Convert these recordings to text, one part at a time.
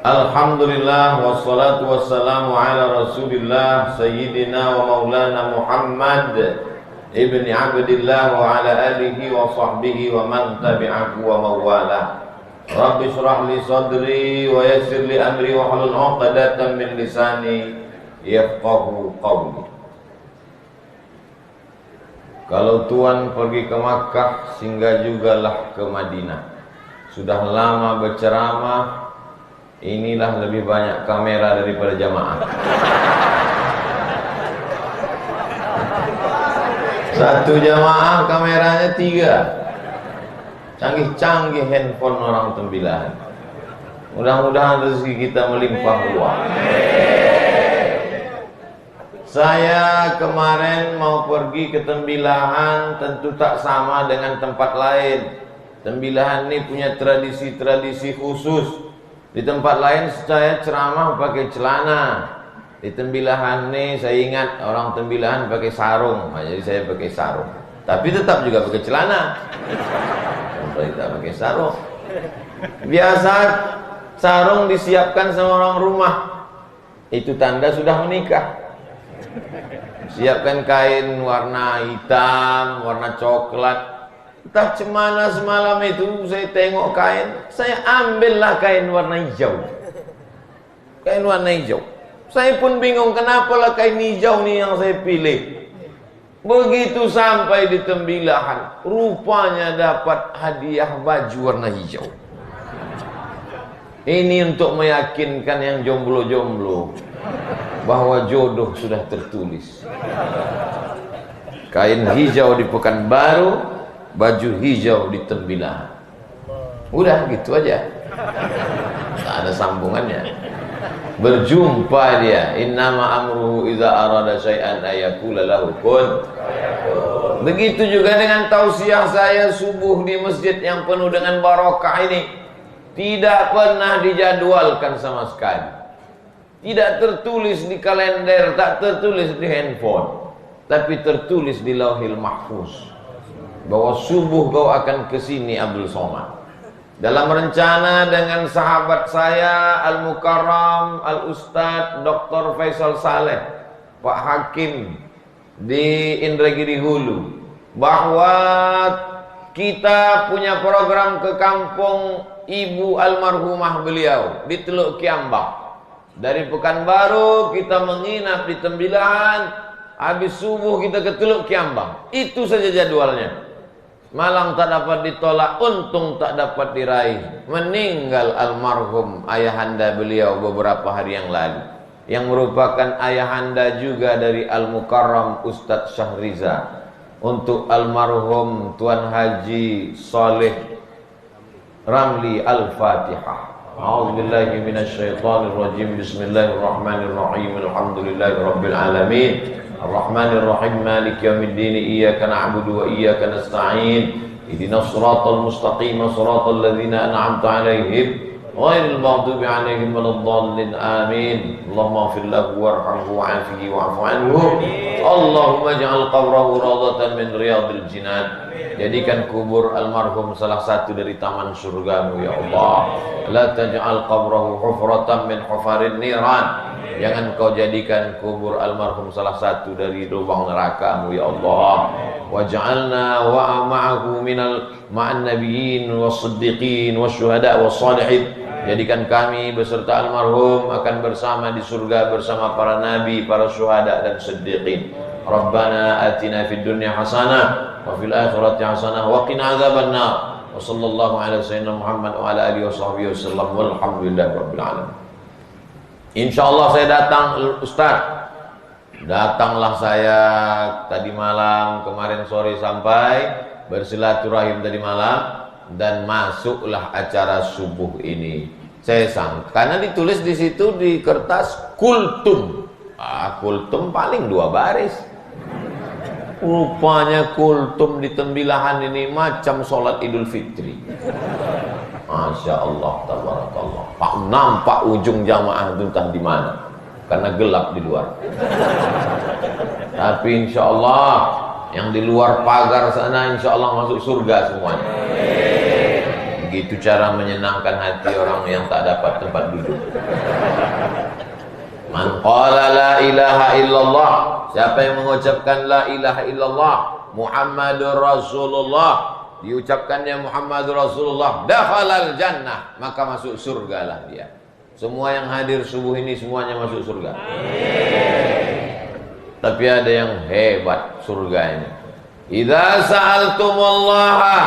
Alhamdulillah wassalatu wassalamu ala Rasulillah Sayyidina wa maulana Muhammad ibni Abdillah wa ala alihi wa sahbihi wa man tabi'ahu wa mawalah. Rabbi shrah li sadri wa yassir li amri wa hlul 'uqdatam min lisani yafqahu qawli. Kalau Tuan pergi ke Makkah, singgah jugalah ke Madinah. Sudah lama berceramah, inilah lebih banyak kamera daripada jamaah. Satu jamaah kameranya 3. Canggih-canggih handphone orang Tembilahan. Mudah-mudahan rezeki kita melimpah ruah. Saya kemarin mau pergi ke Tembilahan, tentu tak sama dengan tempat lain. Tembilahan ini punya tradisi-tradisi khusus. Di tempat lain saya ceramah pakai celana. Di Tembilahan nih saya ingat orang Tembilahan pakai sarung. Nah, jadi saya pakai sarung. Tapi tetap juga pakai celana. Sampai tak pakai sarung. Biasa sarung disiapkan sama orang rumah. Itu tanda sudah menikah. Siapkan kain warna hitam, warna coklat. Entah cemana semalam itu saya tengok kain, saya ambillah kain warna hijau. Kain warna hijau. Saya pun bingung kenapalah kain hijau ni yang saya pilih. Begitu sampai di Tembilahan, rupanya dapat hadiah baju warna hijau. Ini untuk meyakinkan yang jomblo-jomblo bahwa jodoh sudah tertulis. Kain hijau di Pekanbaru, baju hijau di Tembilahan. Udah gitu aja. Tak ada sambungannya. Berjumpa dia. Innama amruhu idza arada syai'an ayaqula lahu kun. Begitu juga dengan tausiah saya subuh di masjid yang penuh dengan barokah ini. Tidak pernah dijadwalkan sama sekali. Tidak tertulis di kalender, tak tertulis di handphone, tapi tertulis di Lauhil Mahfuz bahwa subuh kau akan ke sini Abdul Somad. Dalam rencana dengan sahabat saya Al-Mukarram Al-Ustadz Dr. Faisal Saleh, Pak Hakim di Indragiri Hulu, bahwa kita punya program ke kampung ibu almarhumah beliau di Teluk Kiambang. Dari Pekanbaru kita menginap di Tembilahan, habis subuh kita ke Teluk Kiambang. Itu saja jadwalnya. Malang tak dapat ditolak, untung tak dapat diraih. Meninggal almarhum ayahanda beliau beberapa hari yang lalu, yang merupakan ayahanda juga dari Al-Mukarram Ustadz Syahriza. Untuk almarhum Tuan Haji Saleh Ramli Al-Fatihah. A'udzubillahi minasyaitonirrajim. Bismillahirrahmanirrahim. Alhamdulillahirabbil alamin. Ar-Rahmanir-Rahim. Maliki yaumiddin. Iyyaka na'budu wa iyyaka nasta'in. Ihdinas siratal mustaqim. Siratal ladzina an'amta 'alaihim ghairil maghdubi 'alaihim waladdallin. Amin. Allahumma ighfir lahu warhamhu wa'afihi wa'fu 'anhu. Allahumma ij'al qabrahu rawdatan min riyadil jinan. Jadikan kubur almarhum salah satu dari taman surgamu ya Allah. La taj'al qabrahu hufratan min hufarin niran. Jangan kau jadikan kubur almarhum salah satu dari lubang nerakamu ya Allah. Waj'alna wa ma'ahu ma'an nabiyyin was-siddiqin wasyuhada was-salihin. Jadikan kami beserta almarhum akan bersama di surga bersama para nabi, para syuhada dan siddiqin. Rabbana atina fid dunya hasanah wa fil akhirati hasanah wa qina adzabannar. Wa sallallahu ala sayyidina Muhammad wa ala alihi washabbihi wasallam walhamdulillahi rabbil alamin. Insyaallah saya datang Ustaz. Datanglah saya tadi malam, kemarin sore sampai bersilaturahim tadi malam dan masuklah acara subuh ini. Saya sangka karena ditulis di situ di kertas kultum. Kultum paling 2 baris. Rupanya kultum di Tembilahan ini macam sholat Idul Fitri. Masya Allah, tabarakallah. Pak nampak ujung jamaah itu entah di mana, karena gelap di luar. Tapi insya Allah yang di luar pagar sana insya Allah masuk surga semuanya. Begitu cara menyenangkan hati orang yang tak dapat tempat duduk. Man qala la ilaha illallah, siapa yang mengucapkan la ilaha illallah Muhammadur Rasulullah, diucapkannya Muhammadur Rasulullah, dakhalal jannah, maka masuk surga lah dia. Semua yang hadir subuh ini semuanya masuk surga. Tapi ada yang hebat surga ini. Idza sa'altumullaha,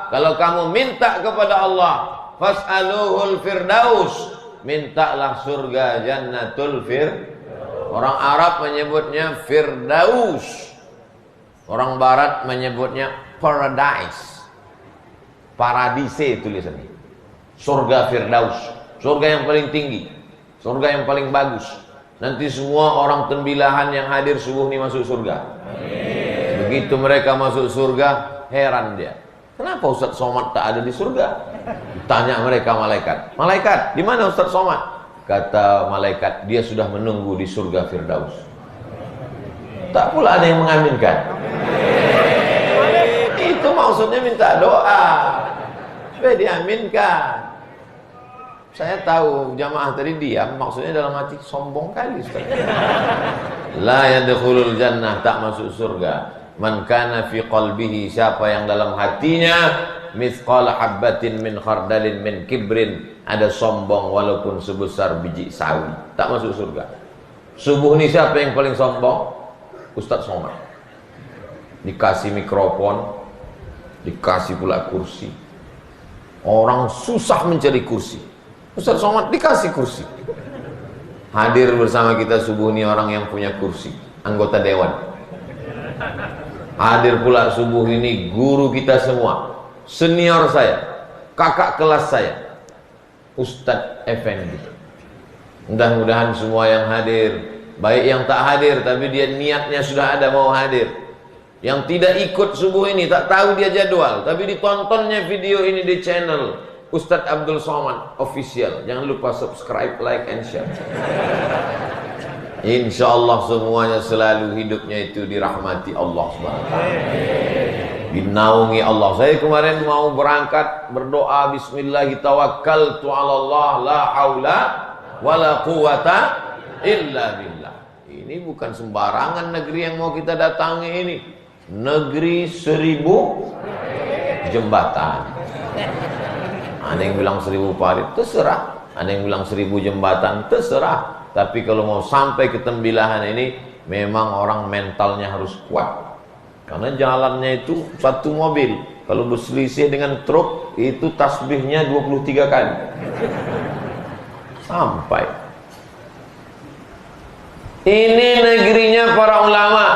kalau kamu minta kepada Allah, fas'aluhul firdaus, mintalah surga jannatul Orang Arab menyebutnya firdaus, orang Barat menyebutnya paradise. Paradise tulisannya. Surga firdaus, surga yang paling tinggi, surga yang paling bagus. Nanti semua orang tembilahan yang hadir subuh ini masuk surga. Begitu mereka masuk surga, heran dia. Kenapa Ustaz Somad tak ada di surga? Tanya mereka malaikat. Malaikat, di mana Ustaz Somad? Kata malaikat, dia sudah menunggu di surga firdaus. Tak pula ada yang mengaminkan. Itu maksudnya minta doa supaya diaminkan. Saya tahu jamaah tadi diam, maksudnya dalam hati sombong kali Ustaz. La yadkhulul jannah, tak masuk surga. Man kana fi qalbihi, siapa yang dalam hatinya mithqal habbatin min khardalin min kibrin, ada sombong walaupun sebesar biji sawi, tak masuk surga. Subuh ini siapa yang paling sombong? Ustaz Somad. Dikasih mikrofon, dikasih pula kursi. Orang susah mencari kursi, Ustaz Somad dikasih kursi. Hadir bersama kita subuh ini orang yang punya kursi, anggota dewan. Hadir pula subuh ini guru kita semua, senior saya, kakak kelas saya, Ustadz Effendi. Mudah-mudahan semua yang hadir, baik yang tak hadir tapi dia niatnya sudah ada mau hadir, yang tidak ikut subuh ini, tak tahu dia jadwal, tapi ditontonnya video ini di channel Ustadz Abdul Somad Official. Jangan lupa subscribe, like, and share. Insya Allah semuanya selalu hidupnya itu dirahmati Allah SWT, dinaungi Allah. Saya kemarin mau berangkat berdoa, Bismillah tawakkaltu ala Allah, la haula wala quwata illa billah. Ini bukan sembarangan negeri yang mau kita datangi ini. Negeri 1000 jembatan. Ada yang bilang 1000 parit, terserah. Ada yang bilang 1000 jembatan, terserah. Tapi kalau mau sampai ke tembilahan ini, memang orang mentalnya harus kuat. Karena jalannya itu satu mobil, kalau berselisih dengan truk, itu tasbihnya 23 kali sampai. Ini negerinya para ulama,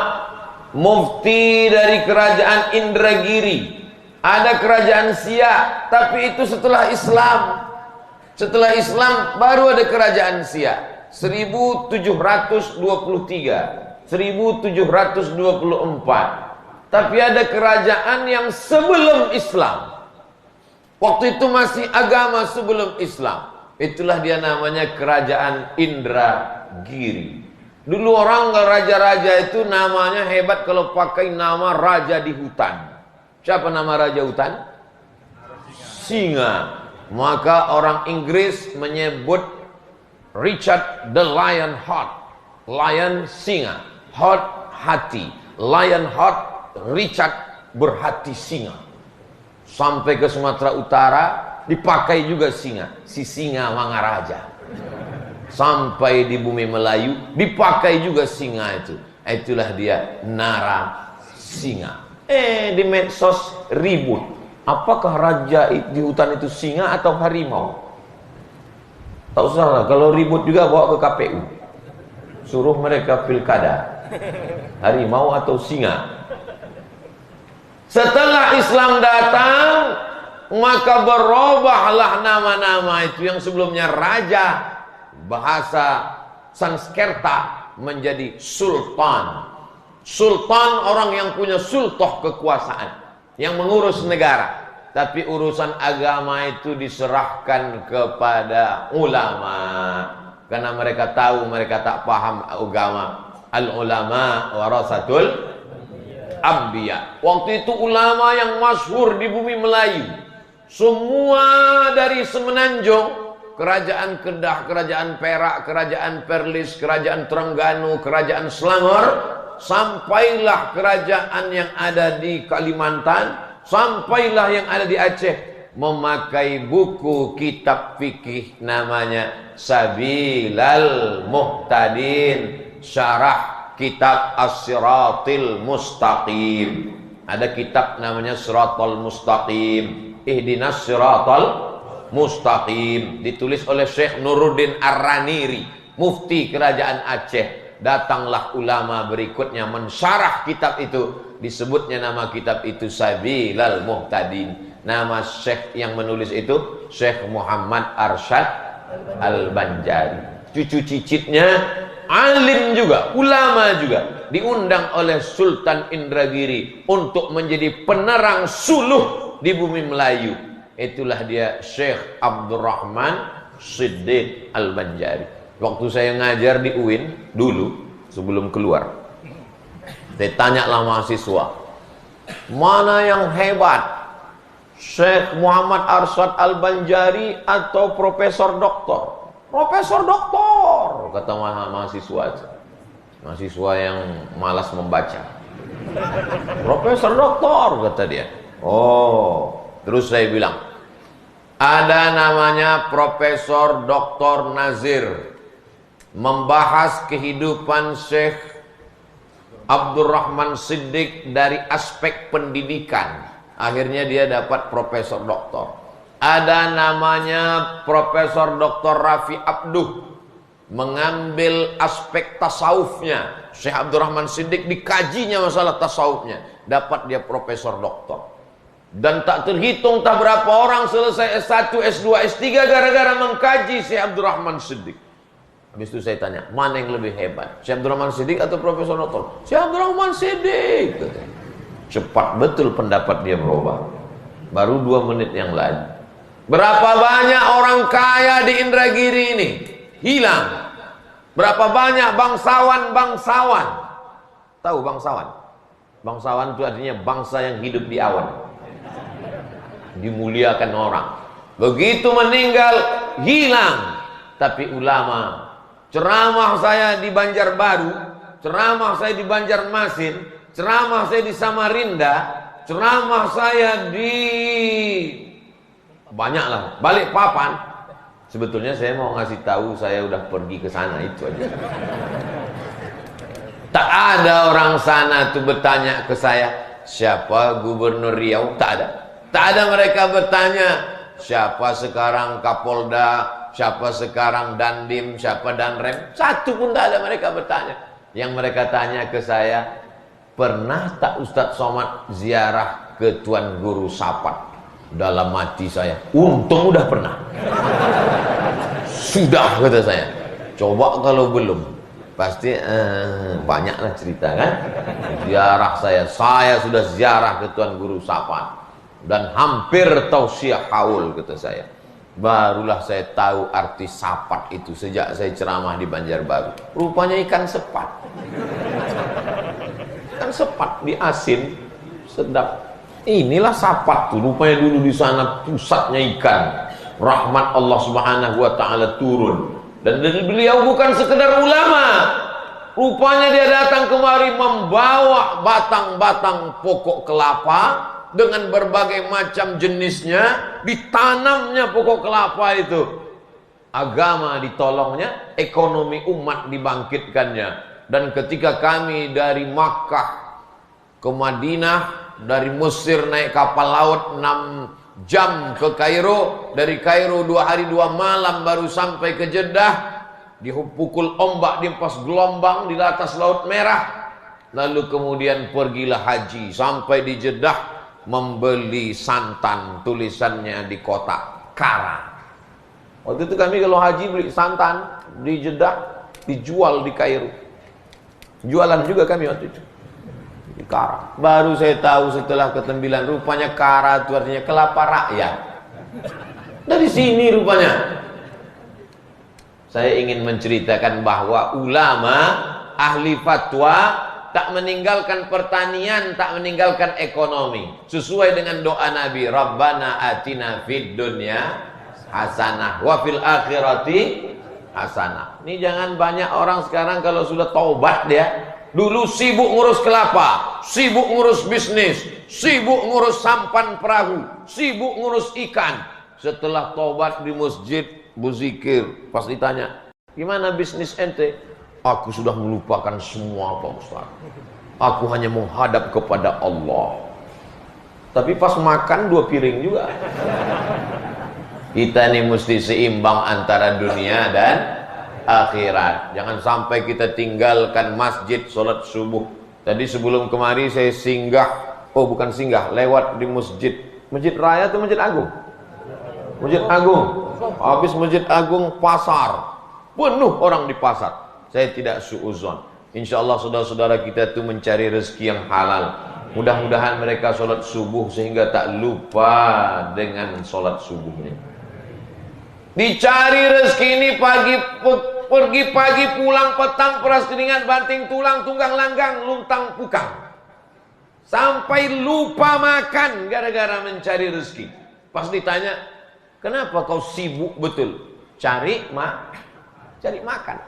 mufti dari kerajaan Indragiri. Ada kerajaan Siak, tapi itu setelah Islam. Setelah Islam baru ada kerajaan Siak. 1723, 1724. Tapi ada kerajaan yang sebelum Islam. Waktu itu masih agama sebelum Islam. Itulah dia namanya kerajaan Indragiri. Dulu orang raja-raja itu namanya hebat kalau pakai nama raja di hutan. Siapa nama raja hutan? Singa. Maka orang Inggris menyebut Richard the Lion Heart, lion singa, heart hati, lion heart, Richard berhati singa. Sampai ke Sumatera Utara dipakai juga singa, si singa Mangaraja. Sampai di bumi Melayu dipakai juga singa itu. Itulah dia Nara Singa. Di medsos ribut, apakah raja di hutan itu singa atau harimau? Tak usah, kalau ribut juga bawa ke KPU, suruh mereka pilkada, harimau atau singa. Setelah Islam datang, maka berubahlah nama-nama itu yang sebelumnya raja, bahasa Sanskerta menjadi sultan. Sultan orang yang punya sultoh kekuasaan, yang mengurus negara. Tapi urusan agama itu diserahkan kepada ulama. Karena mereka tahu, mereka tak paham agama. Al-ulama warasatul anbiya. Waktu itu ulama yang masyhur di bumi Melayu. Semua dari Semenanjung, kerajaan Kedah, kerajaan Perak, kerajaan Perlis, kerajaan Terengganu, kerajaan Selangor, sampailah kerajaan yang ada di Kalimantan, sampailah yang ada di Aceh, memakai buku kitab fikih namanya Sabilal Muhtadin, syarah kitab As-Siratil Mustaqim. Ada kitab namanya Siratal Mustaqim, Ihdinas Siratal Mustaqim, ditulis oleh Syekh Nuruddin Ar-Raniri, mufti kerajaan Aceh. Datanglah ulama berikutnya mensyarah kitab itu, disebutnya nama kitab itu Sabilal Muhtadin. Nama Syekh yang menulis itu Syekh Muhammad Arsyad Al-Banjari. Cucu cicitnya alim juga, ulama juga, diundang oleh Sultan Indragiri untuk menjadi penerang suluh di bumi Melayu. Itulah dia Syekh Abdurrahman Siddiq Al-Banjari. Waktu saya ngajar di UIN dulu, sebelum keluar, saya tanyalah mahasiswa, mana yang hebat, Syekh Muhammad Arsyad Al-Banjari atau Profesor Doktor? Profesor Doktor, kata mahasiswa. Mahasiswa yang malas membaca. Profesor Doktor, kata dia. Oh, terus saya bilang, ada namanya Profesor Doktor Nazir, membahas kehidupan Syekh Abdurrahman Siddiq dari aspek pendidikan. Akhirnya dia dapat Profesor Doktor. Ada namanya Profesor Doktor Rafi Abduh, mengambil aspek tasawufnya. Syekh Abdurrahman Siddiq dikajinya masalah tasawufnya, dapat dia Profesor Doktor. Dan tak terhitung tak berapa orang selesai S1, S2, S3 gara-gara mengkaji Syekh Abdurrahman Siddiq. Habis itu saya tanya, mana yang lebih hebat, Syekh Abdurrahman Siddiq atau Profesor Doktor? Syekh Abdurrahman Siddiq. Cepat betul pendapat dia berubah. Baru 2 menit yang lalu. Berapa banyak orang kaya di Indragiri ini hilang? Berapa banyak bangsawan-bangsawan? Tahu bangsawan? Bangsawan itu artinya bangsa yang hidup di awan, dimuliakan orang. Begitu meninggal hilang. Tapi ulama, ceramah saya di Banjarbaru, ceramah saya di Banjarmasin, ceramah saya di Samarinda, ceramah saya di banyaklah, Balikpapan. Sebetulnya saya mau ngasih tahu saya udah pergi ke sana, itu aja. Tak ada orang sana tuh bertanya ke saya, siapa Gubernur Riau? Tak ada. Tak ada mereka bertanya, siapa sekarang Kapolda, siapa sekarang Dandim, siapa Danrem. Satu pun tak ada mereka bertanya. Yang mereka tanya ke saya, pernah tak Ustadz Somad ziarah ke Tuan Guru Sapat? Dalam hati saya, untung udah pernah. Sudah, kata saya. Coba kalau belum, pasti banyaklah cerita kan. Ziarah saya sudah ziarah ke Tuan Guru Sapat dan hampir tausiah haul, kata saya. Barulah saya tahu arti sapat itu sejak saya ceramah di Banjarbaru. Rupanya ikan sepat. Ikan sepat diasin, sedap. Inilah sapat tuh, rupanya dulu di sana pusatnya ikan. Rahmat Allah Subhanahu wa taala turun. Dan beliau bukan sekedar ulama. Rupanya dia datang kemari membawa batang-batang pokok kelapa dengan berbagai macam jenisnya, ditanamnya pokok kelapa itu. Agama ditolongnya, ekonomi umat dibangkitkannya. Dan ketika kami dari Makkah ke Madinah, dari Mesir naik kapal laut 6 jam ke Kairo, dari Kairo 2 hari 2 malam baru sampai ke Jeddah, dipukul ombak, dihempas gelombang di atas Laut Merah. Lalu kemudian pergilah haji sampai di Jeddah, membeli santan, tulisannya di kotak Kara. Waktu itu kami kalau haji beli santan di Jeddah, dijual di Kairo. Jualan juga kami waktu itu. Kara. Baru saya tahu setelah ketembilan, rupanya Kara itu artinya kelapa rakyat. Dari sini rupanya. Saya ingin menceritakan bahwa ulama, ahli fatwa tak meninggalkan pertanian, tak meninggalkan ekonomi. Sesuai dengan doa Nabi, Rabbana atina fid dunya hasanah wa fil akhirati hasanah. Ini jangan banyak orang sekarang kalau sudah taubat dia, dulu sibuk ngurus kelapa, sibuk ngurus bisnis, sibuk ngurus sampan perahu, sibuk ngurus ikan. Setelah taubat di masjid, berzikir, pas ditanya, gimana bisnis ente? Aku sudah melupakan semua Pak Ustaz. Aku hanya menghadap kepada Allah. Tapi pas makan 2 piring juga. Kita ini mesti seimbang antara dunia dan akhirat. Jangan sampai kita tinggalkan masjid sholat subuh. Tadi sebelum kemari saya singgah, bukan singgah, lewat di masjid. Masjid Raya atau Masjid Agung? Masjid Agung. Habis Masjid Agung pasar. Penuh orang di pasar. Saya tidak suuzon. Insyaallah saudara-saudara kita itu mencari rezeki yang halal. Mudah-mudahan mereka sholat subuh sehingga tak lupa dengan sholat subuhnya. Dicari rezeki ini pergi pagi, pulang petang, peras keringat, banting tulang, tunggang langgang, luntang pukang. Sampai lupa makan gara-gara mencari rezeki. Pas ditanya, kenapa kau sibuk betul? Cari makan.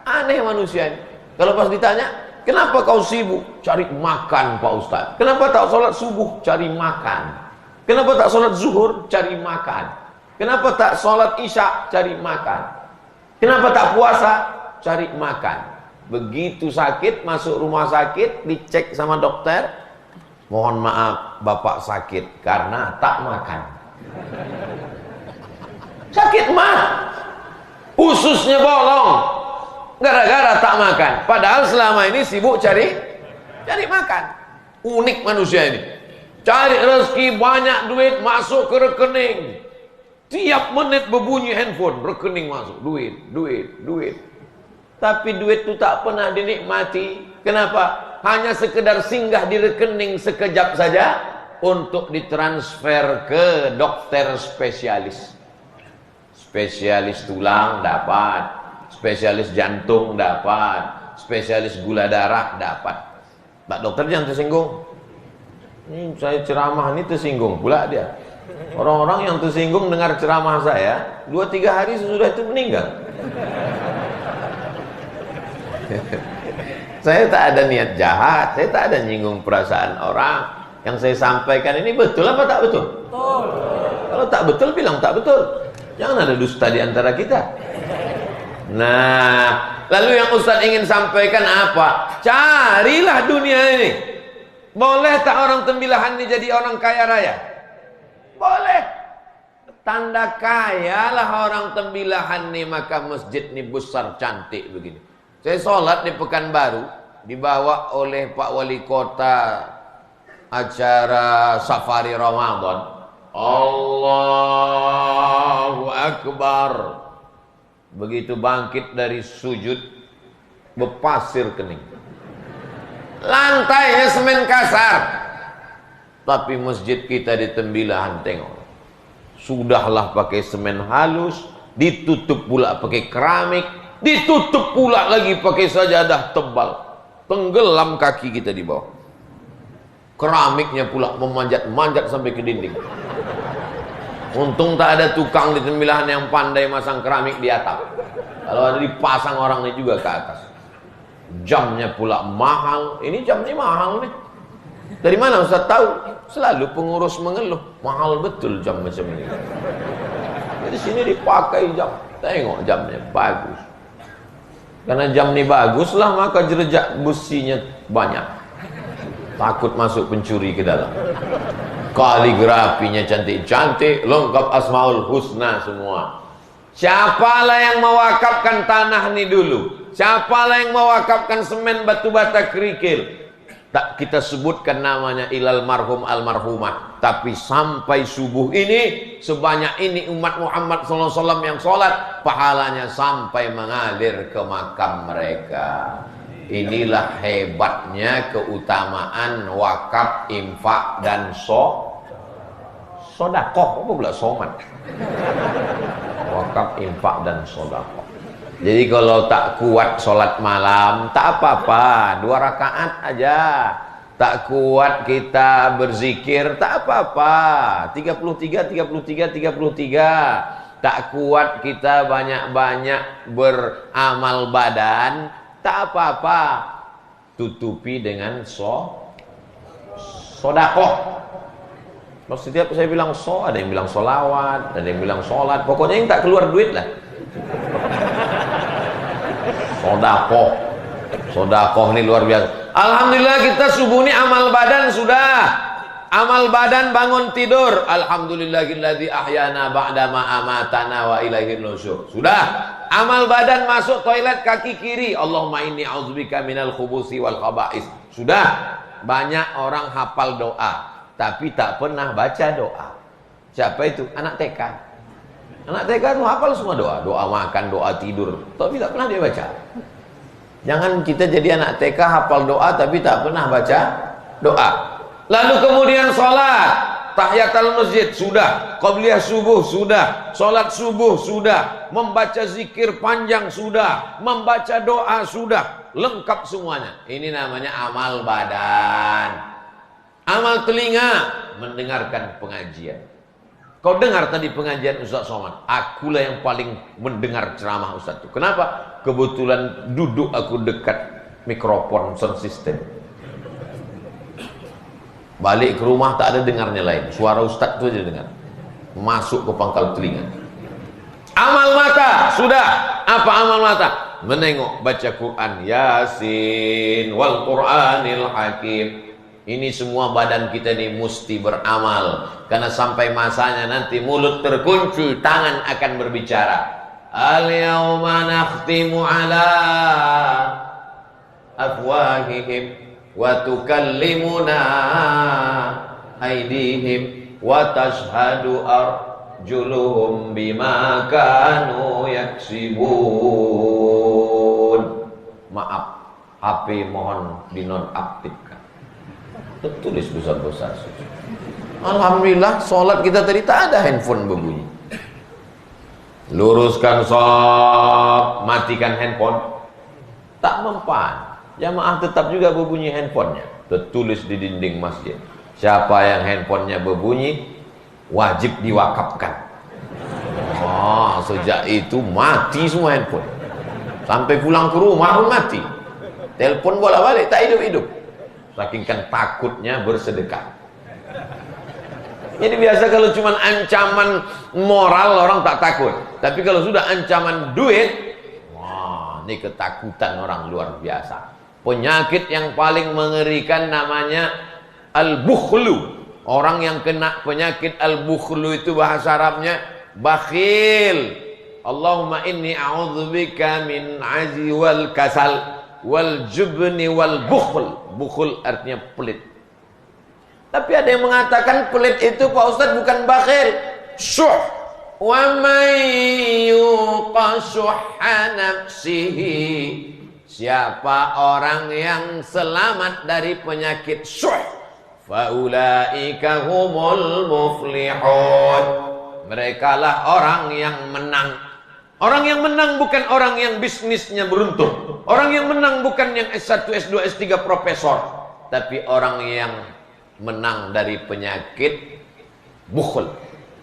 Aneh manusia ini. Kalau pas ditanya, kenapa kau sibuk? Cari makan Pak Ustaz. Kenapa tak sholat subuh? Cari makan. Kenapa tak sholat zuhur? Cari makan. Kenapa tak sholat isya? Cari makan. Kenapa tak puasa? Cari makan. Begitu sakit, masuk rumah sakit, dicek sama dokter, mohon maaf bapak sakit karena tak makan. Sakit mah, ususnya bolong gara-gara tak makan. Padahal selama ini sibuk cari makan. Unik manusia ini. Cari rezeki, banyak duit masuk ke rekening. Tiap menit berbunyi handphone, rekening masuk, duit. Tapi duit itu tak pernah dinikmati. Kenapa? Hanya sekedar singgah di rekening sekejap saja untuk ditransfer ke dokter spesialis. Spesialis tulang dapat, spesialis jantung dapat, spesialis gula darah dapat. Pak dokter jangan tersinggung. Ini saya ceramah ini tersinggung pula dia. Orang-orang yang tersinggung dengar ceramah saya 2-3 hari sesudah itu meninggal. Saya tak ada niat jahat, saya tak ada nyinggung perasaan orang. Yang saya sampaikan ini betul apa tak betul? Betul. Kalau tak betul bilang tak betul. Jangan ada dusta di antara kita. Nah, lalu yang Ustaz ingin sampaikan apa? Carilah dunia ini. Boleh tak orang Tembilahan ini jadi orang kaya raya? Boleh. Tanda kaya lah orang Tembilahan nih, maka masjid nih besar cantik begini. Saya sholat di Pekanbaru, dibawa oleh Pak Wali Kota acara safari Ramadan. Allahu Akbar. Begitu bangkit dari sujud, berpasir kening. Lantainya semen kasar. Tapi masjid kita di Tembilahan tengok, sudahlah pakai semen halus, ditutup pula pakai keramik, ditutup pula lagi pakai sajadah tebal. Tenggelam kaki kita di bawah. Keramiknya pula memanjat-manjat sampai ke dinding. Untung tak ada tukang di Tembilahan yang pandai masang keramik di atap. Kalau ada dipasang orang ini juga ke atas. Jamnya pula mahal. Ini jamnya mahal nih. Dari mana Ustaz tahu? Selalu pengurus mengeluh, mahal betul jam macam ini. Jadi sini dipakai jam. Tengok jamnya bagus. Karena jam ini bagus lah, maka jerejak besinya banyak. Takut masuk pencuri ke dalam. Kaligrafinya cantik-cantik, lengkap Asmaul Husna semua. Siapalah yang mewakafkan tanah ini dulu? Siapalah yang mewakafkan semen, batu bata, kerikil? Tak kita sebutkan namanya ilal marhum almarhumah. Tapi sampai subuh ini, sebanyak ini umat Muhammad SAW yang sholat, pahalanya sampai mengalir ke makam mereka. Inilah hebatnya keutamaan wakaf, infak, dan sodakoh. Apa pula soman? Wakaf, infak, dan sodakoh. Jadi kalau tak kuat sholat malam, tak apa-apa, 2 rakaat aja. Tak kuat kita berzikir, tak apa-apa, 33, 33, 33. Tak kuat kita banyak-banyak beramal badan, tak apa-apa. Tutupi dengan sodakoh. Setiap saya bilang ada yang bilang solawat, ada yang bilang sholat, pokoknya yang tak keluar duit lah. Sodakoh ini luar biasa. Alhamdulillah kita subuh ini amal badan sudah. Amal badan bangun tidur. Alhamdulillahilladzi ahyana ba'dama amatana wa ilaihir nusyur. Sudah. Amal badan masuk toilet kaki kiri. Allahumma inni a'udzubika minal khubusi wal khaba'is. Sudah. Banyak orang hafal doa, tapi tak pernah baca doa. Siapa itu? Anak TK. Anak TK itu hafal semua doa. Doa makan, doa tidur, tapi tak pernah dia baca. Jangan kita jadi anak TK hafal doa tapi tak pernah baca doa. Lalu kemudian sholat, tahiyatul masjid sudah, qabliyah subuh sudah, sholat subuh sudah, membaca zikir panjang sudah, membaca doa sudah, lengkap semuanya. Ini namanya amal badan. Amal telinga, mendengarkan pengajian. Kau dengar tadi pengajian Ustaz Somad, akulah yang paling mendengar ceramah Ustaz itu. Kenapa? Kebetulan duduk aku dekat mikrofon sound system. Balik ke rumah tak ada dengarnya lain, suara Ustaz itu aja dengar, masuk ke pangkal telinga. Amal mata sudah. Apa amal mata? Menengok, baca Quran, Yasin wal Quranil Hakim. Ini semua badan kita ini mesti beramal, karena sampai masanya nanti mulut terkunci, tangan akan berbicara. Al-yawma nakhtimu ala afwahihim wa tukallimuna aydihim wa tashhadu arjuluhum bima kanu yaksibun. Maaf, HP mohon dinonaktifkan. Tertulis besar-besar. Alhamdulillah sholat kita tadi tak ada handphone berbunyi. Luruskan shaf, matikan handphone, tak mempan. Jamaah tetap juga berbunyi handphonenya. Tertulis di dinding masjid, siapa yang handphonenya berbunyi wajib diwakafkan. Sejak itu mati semua handphone. Sampai pulang ke rumah pun mati. Telepon bola-balik, tak hidup-hidup. Saking kan takutnya bersedekah. Jadi biasa kalau cuma ancaman moral orang tak takut, tapi kalau sudah ancaman duit, wah, ini ketakutan orang luar biasa. Penyakit yang paling mengerikan namanya al-bukhlu. Orang yang kena penyakit al-bukhlu itu bahasa Arabnya bakhil. Allahumma inni a'udzubika min azi wal kasal wal jubni wal bukhl. Bukhl artinya pelit. Tapi ada yang mengatakan pelit itu Pak Ustadz bukan bakhil, syuh. Wa may yuqa syuhha nafsihi. Siapa orang yang selamat dari penyakit syuh, fa ulaika humul muflihun. Merekalah orang yang menang. Orang yang menang bukan orang yang bisnisnya beruntung. Orang yang menang bukan yang S1, S2, S3 profesor. Tapi orang yang menang dari penyakit bukhl.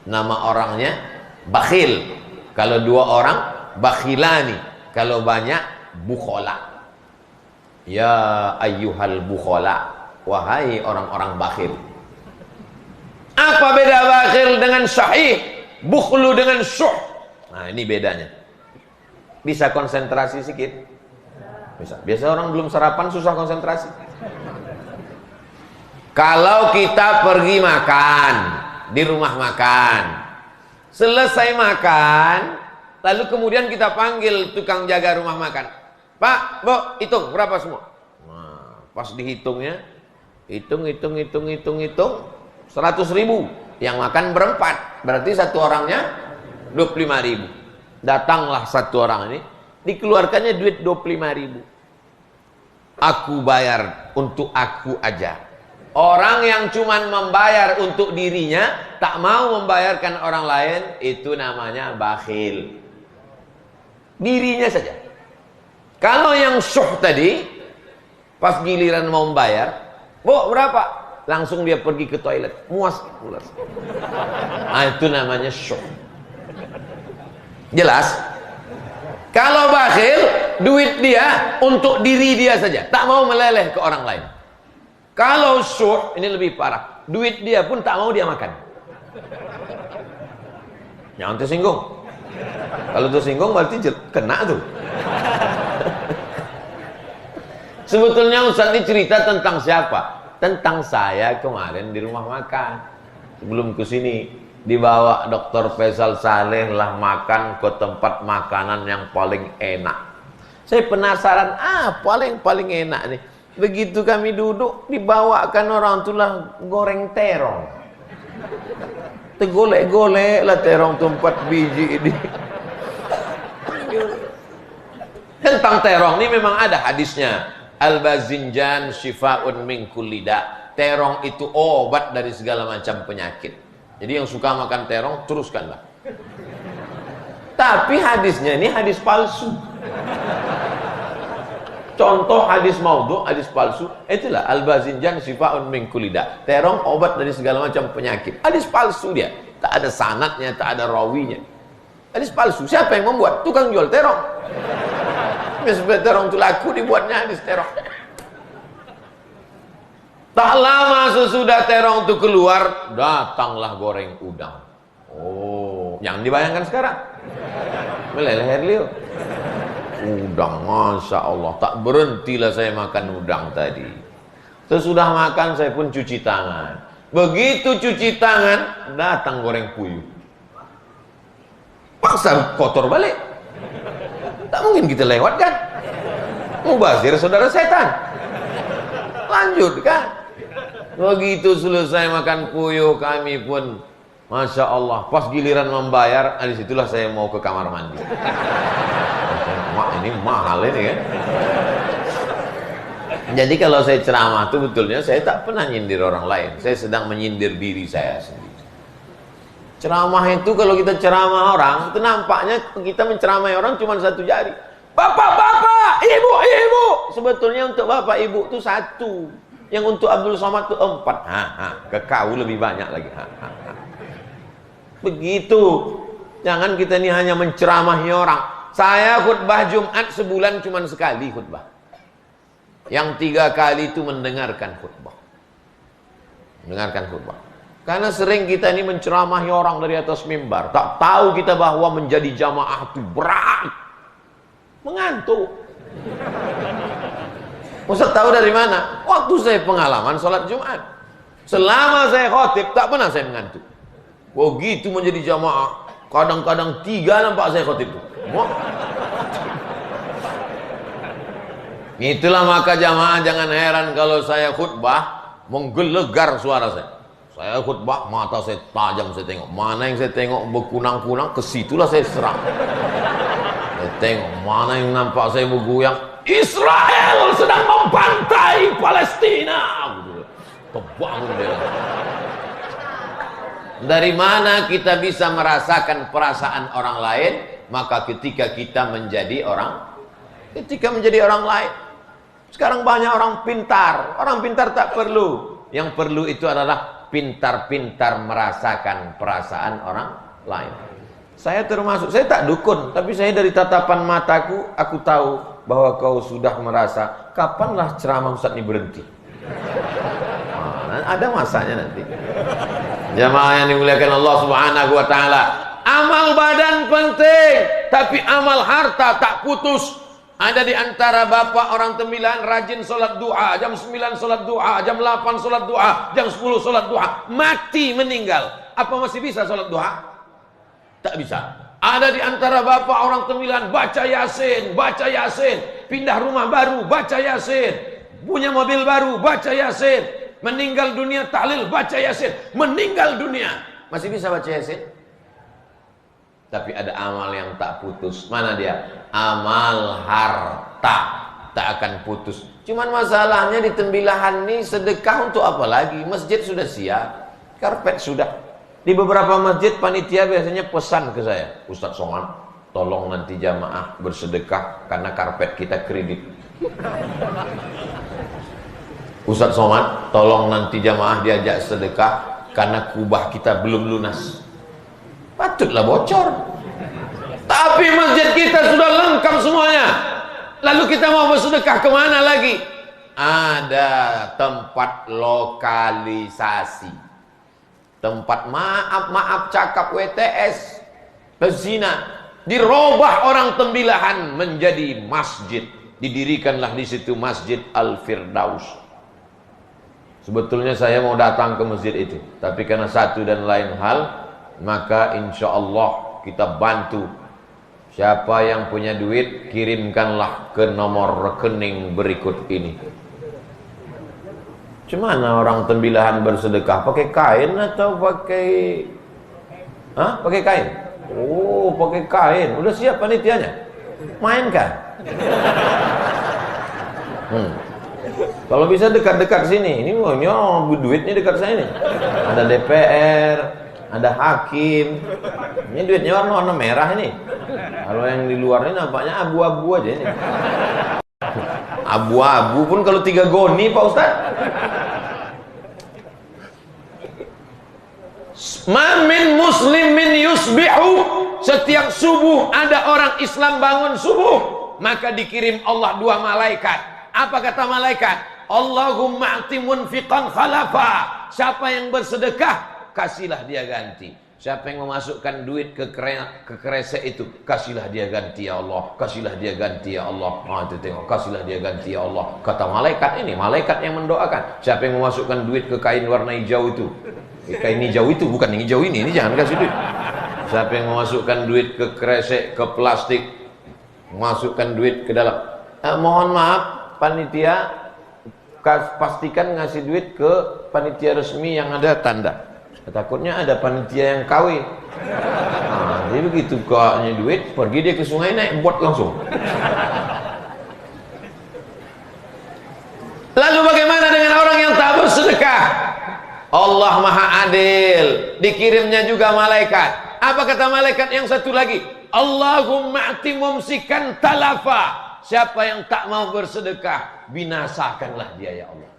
Nama orangnya bakhil. Kalau 2 orang, bakhilani. Kalau banyak, bukhola. Ya ayyuhal bukhola. Wahai orang-orang bakhil. Apa beda bakhil dengan syahih? Bukhlu dengan syuh. Nah ini bedanya. Bisa konsentrasi sedikit? Bisa. Biasa orang belum sarapan susah konsentrasi. Kalau kita pergi makan di rumah makan, selesai makan, lalu kemudian kita panggil tukang jaga rumah makan. Pak, Bu, hitung berapa semua? Nah, pas dihitungnya, hitung 100.000. Yang makan berempat, berarti satu orangnya 25.000. Datanglah satu orang ini, dikeluarkannya duit 25.000. Aku bayar untuk aku aja. Orang yang cuman membayar untuk dirinya, tak mau membayarkan orang lain, itu namanya bakhil. Dirinya saja. Kalau yang syuh tadi, pas giliran mau membayar, "Bu, berapa?" Langsung dia pergi ke toilet, muas. Nah, itu namanya syuh. Jelas? Kalau bakhil, duit dia untuk diri dia saja, tak mau meleleh ke orang lain. Kalau syuh, ini lebih parah, duit dia pun tak mau dia makan. Jangan tersinggung. Kalau tersinggung berarti kena tuh. Sebetulnya Ustaz ini cerita tentang siapa? Tentang saya kemarin di rumah makan. Sebelum ke sini dibawa Dr. Faisal Saleh lah makan ke tempat makanan yang paling enak. Saya penasaran, paling enak nih. Begitu kami duduk, dibawakan orang itulah goreng terong. Tegolek-golek lah terong tuh 4 biji ini. Tentang terong ini memang ada hadisnya. Al-bazinjan syifa'un min kulli da. Terong itu obat dari segala macam penyakit. Jadi yang suka makan terong, teruskanlah. Tapi hadisnya ini hadis palsu. Contoh hadis maudhu, hadis palsu, itulah al-bazinjan syifa'un min kulli da. Terong obat dari segala macam penyakit. Hadis palsu dia. Tak ada sanadnya, tak ada rawinya. Hadis palsu. Siapa yang membuat? Tukang jual terong. Supaya terong itu laku, dibuatnya hadis terong. Tak lama sesudah terong itu keluar, datanglah goreng udang. Oh, yang dibayangkan sekarang. Meleleh Herlio. Udang, Masya Allah. Tak berhentilah saya makan udang tadi. Sesudah makan saya pun cuci tangan. Begitu cuci tangan, datang goreng puyuh. Paksa kotor balik. Tak mungkin kita lewat kan? Mubazir saudara setan. Lanjut kan? Begitu selesai makan puyuh, kami pun Masya Allah, pas giliran membayar, disitulah saya mau ke kamar mandi. Mak, ini mahal ini kan? Jadi kalau saya ceramah itu betulnya saya tak pernah nyindir orang lain. Saya sedang menyindir diri saya sendiri. Ceramah itu kalau kita ceramah orang, itu nampaknya kita menceramai orang cuma satu jari. Bapak-bapak, ibu-ibu. Sebetulnya untuk bapak ibu itu satu. Yang untuk Abdul Somad itu 4. Ke kau lebih banyak lagi. Begitu. Jangan kita ini hanya menceramahi orang. Saya khutbah Jumat sebulan cuma sekali khutbah. Yang 3 kali itu mendengarkan khutbah. Mendengarkan khutbah. Karena sering kita ini menceramahi orang dari atas mimbar. Tak tahu kita bahwa menjadi jamaah itu berat. Mengantuk. Ustaz tahu dari mana? Waktu saya pengalaman sholat Jumat. Selama saya khotib, tak pernah saya mengantuk. Begitu menjadi jamaah. Kadang-kadang 3 nampak saya khotib itu. Itulah maka jamaah jangan heran kalau saya khutbah menggelegar suara saya. Saya khutbah, mata saya tajam, saya tengok. Mana yang saya tengok berkunang-kunang, ke situlah saya serang. Saya tengok, mana yang nampak saya bergoyang, Israel sedang membantai Palestina. Kebangun dia. Dari mana kita bisa merasakan perasaan orang lain? Maka ketika kita menjadi orang lain. Sekarang banyak orang pintar. Orang pintar tak perlu. Yang perlu itu adalah pintar-pintar merasakan perasaan orang lain. Saya termasuk, saya tak dukun, tapi saya dari tatapan mataku, aku tahu bahwa kau sudah merasa, kapanlah ceramah Ustaz ini berhenti. Ada masanya nanti. Jamaah yang dimuliakan Allah Subhanahu wa taala. Amal badan penting, tapi amal harta tak putus. Ada di antara bapak orang tembilan rajin sholat duha, jam 9 sholat duha, jam 8 sholat duha, jam 10 sholat duha, mati meninggal. Apa masih bisa sholat duha? Tak bisa. Ada di antara bapak orang tembilan baca yasin, pindah rumah baru, baca yasin, punya mobil baru, baca yasin, meninggal dunia tahlil, baca yasin, meninggal dunia. Masih bisa baca yasin? Tapi ada amal yang tak putus. Mana dia? Amal harta tak akan putus. Cuman masalahnya di tembilahan ini sedekah untuk apa lagi? Masjid sudah siap, karpet sudah. Di beberapa masjid panitia biasanya pesan ke saya, Ustaz Somad, tolong nanti jamaah bersedekah karena karpet kita kredit. Ustaz Somad, tolong nanti jamaah diajak sedekah karena kubah kita belum lunas. Patutlah bocor. Tapi masjid kita sudah lengkap semuanya. Lalu kita mau bersedekah kemana lagi? Ada tempat lokalisasi, tempat maaf cakap WTS, pezina, dirubah orang tembilahan menjadi masjid. Didirikanlah di situ Masjid Al-Firdaus. Sebetulnya saya mau datang ke masjid itu, tapi karena satu dan lain hal, maka insya Allah kita bantu. Siapa yang punya duit, kirimkanlah ke nomor rekening berikut ini. Cumana orang tembilahan bersedekah? Pakai kain atau pakai... Pakai kain? Oh, pakai kain. Udah siap panitianya? Mainkan. Kalau bisa dekat-dekat sini. Ini maunya duitnya dekat saya nih. Ada DPR, ada hakim. Ini duitnya warna-warna merah ini. Kalau yang di luar ini nampaknya abu-abu aja ini. Abu-abu pun kalau 3 goni Pak Ustaz. Mamin muslimin yusbihu, setiap subuh ada orang Islam bangun subuh, maka dikirim Allah 2 malaikat. Apa kata malaikat? Allahumma a'ti munfiqan khalafa. Siapa yang bersedekah, kasihlah dia ganti. Siapa yang memasukkan duit ke kresek itu, kasihlah dia ganti ya Allah, kasihlah dia ganti ya Allah. Itu tengok, kasihlah dia ganti ya Allah. Kata malaikat ini, malaikat yang mendoakan. Siapa yang memasukkan duit ke kain warna hijau itu, kain hijau itu, bukan yang hijau ini jangan kasih duit. Siapa yang memasukkan duit ke kresek, ke plastik, masukkan duit ke dalam. Mohon maaf panitia, pastikan ngasih duit ke panitia resmi yang ada tanda. Takutnya ada panitia yang kawin. Jadi begitu kaknya duit, pergi dia ke sungai naik bot langsung. Lalu bagaimana dengan orang yang tak bersedekah? Allah Maha Adil, dikirimnya juga malaikat. Apa kata malaikat yang satu lagi? Allahumma a'ti mumsikan talafa. Siapa yang tak mau bersedekah, binasakanlah dia ya Allah.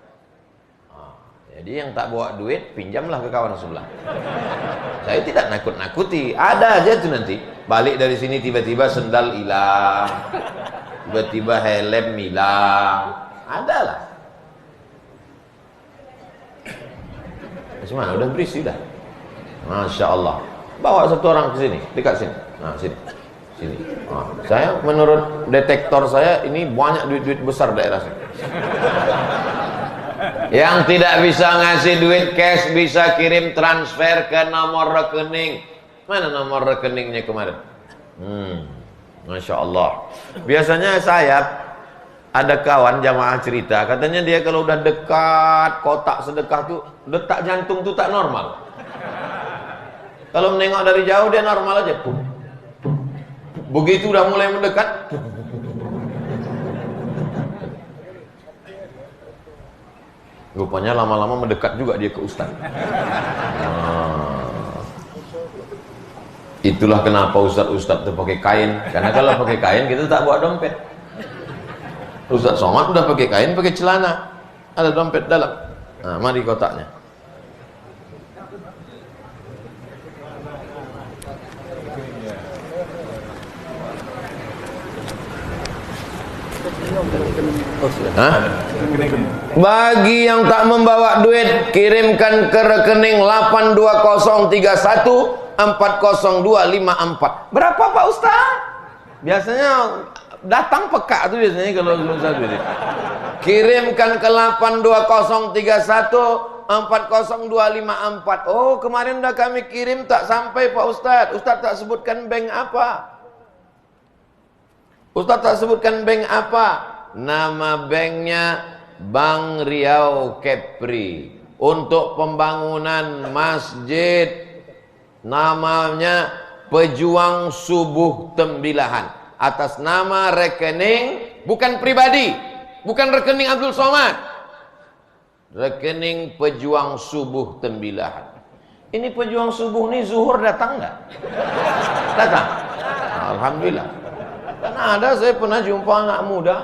Jadi yang tak bawa duit, pinjamlah ke kawan sebelah. Saya tidak nakut-nakuti. Ada aja tuh nanti. Balik dari sini tiba-tiba sendal hilang. Tiba-tiba helm hilang. Ada lah. Gimana? Udah berisi dah. Masya Allah. Bawa satu orang ke sini. Dekat sini. Nah, sini. Sini. Saya menurut detektor saya ini banyak duit-duit besar daerah sini. Yang tidak bisa ngasih duit cash bisa kirim transfer ke nomor rekening. Mana nomor rekeningnya kemarin? Masya Allah. Biasanya saya ada kawan jamaah cerita, katanya dia kalau udah dekat kotak sedekah tuh detak jantung tuh tak normal. Kalau menengok dari jauh dia normal aja. Begitu udah mulai mendekat, rupanya lama-lama mendekat juga dia ke ustaz. Itulah kenapa ustaz-ustaz itu pakai kain. Karena kalau pakai kain kita tak bawa dompet. Ustaz Somad udah pakai kain, pakai celana, ada dompet dalam. Nah, mari kotaknya. Bagi yang tak membawa duit, kirimkan ke rekening 82031402554. Berapa Pak Ustaz? Biasanya datang peka tuh biasanya kalau belum satu ini. Kirimkan ke 82031402554. Oh, kemarin udah kami kirim tak sampai Pak Ustaz. Ustaz tak sebutkan bank apa? Ustaz tak sebutkan bank apa? Nama banknya Bank Riau Kepri. Untuk pembangunan masjid, namanya Pejuang Subuh Tembilahan. Atas nama rekening, bukan pribadi, bukan rekening Abdul Somad, rekening Pejuang Subuh Tembilahan. Ini Pejuang Subuh nih zuhur datang nggak? Datang. alhamdulillah. Dan ada, saya pernah jumpa anak muda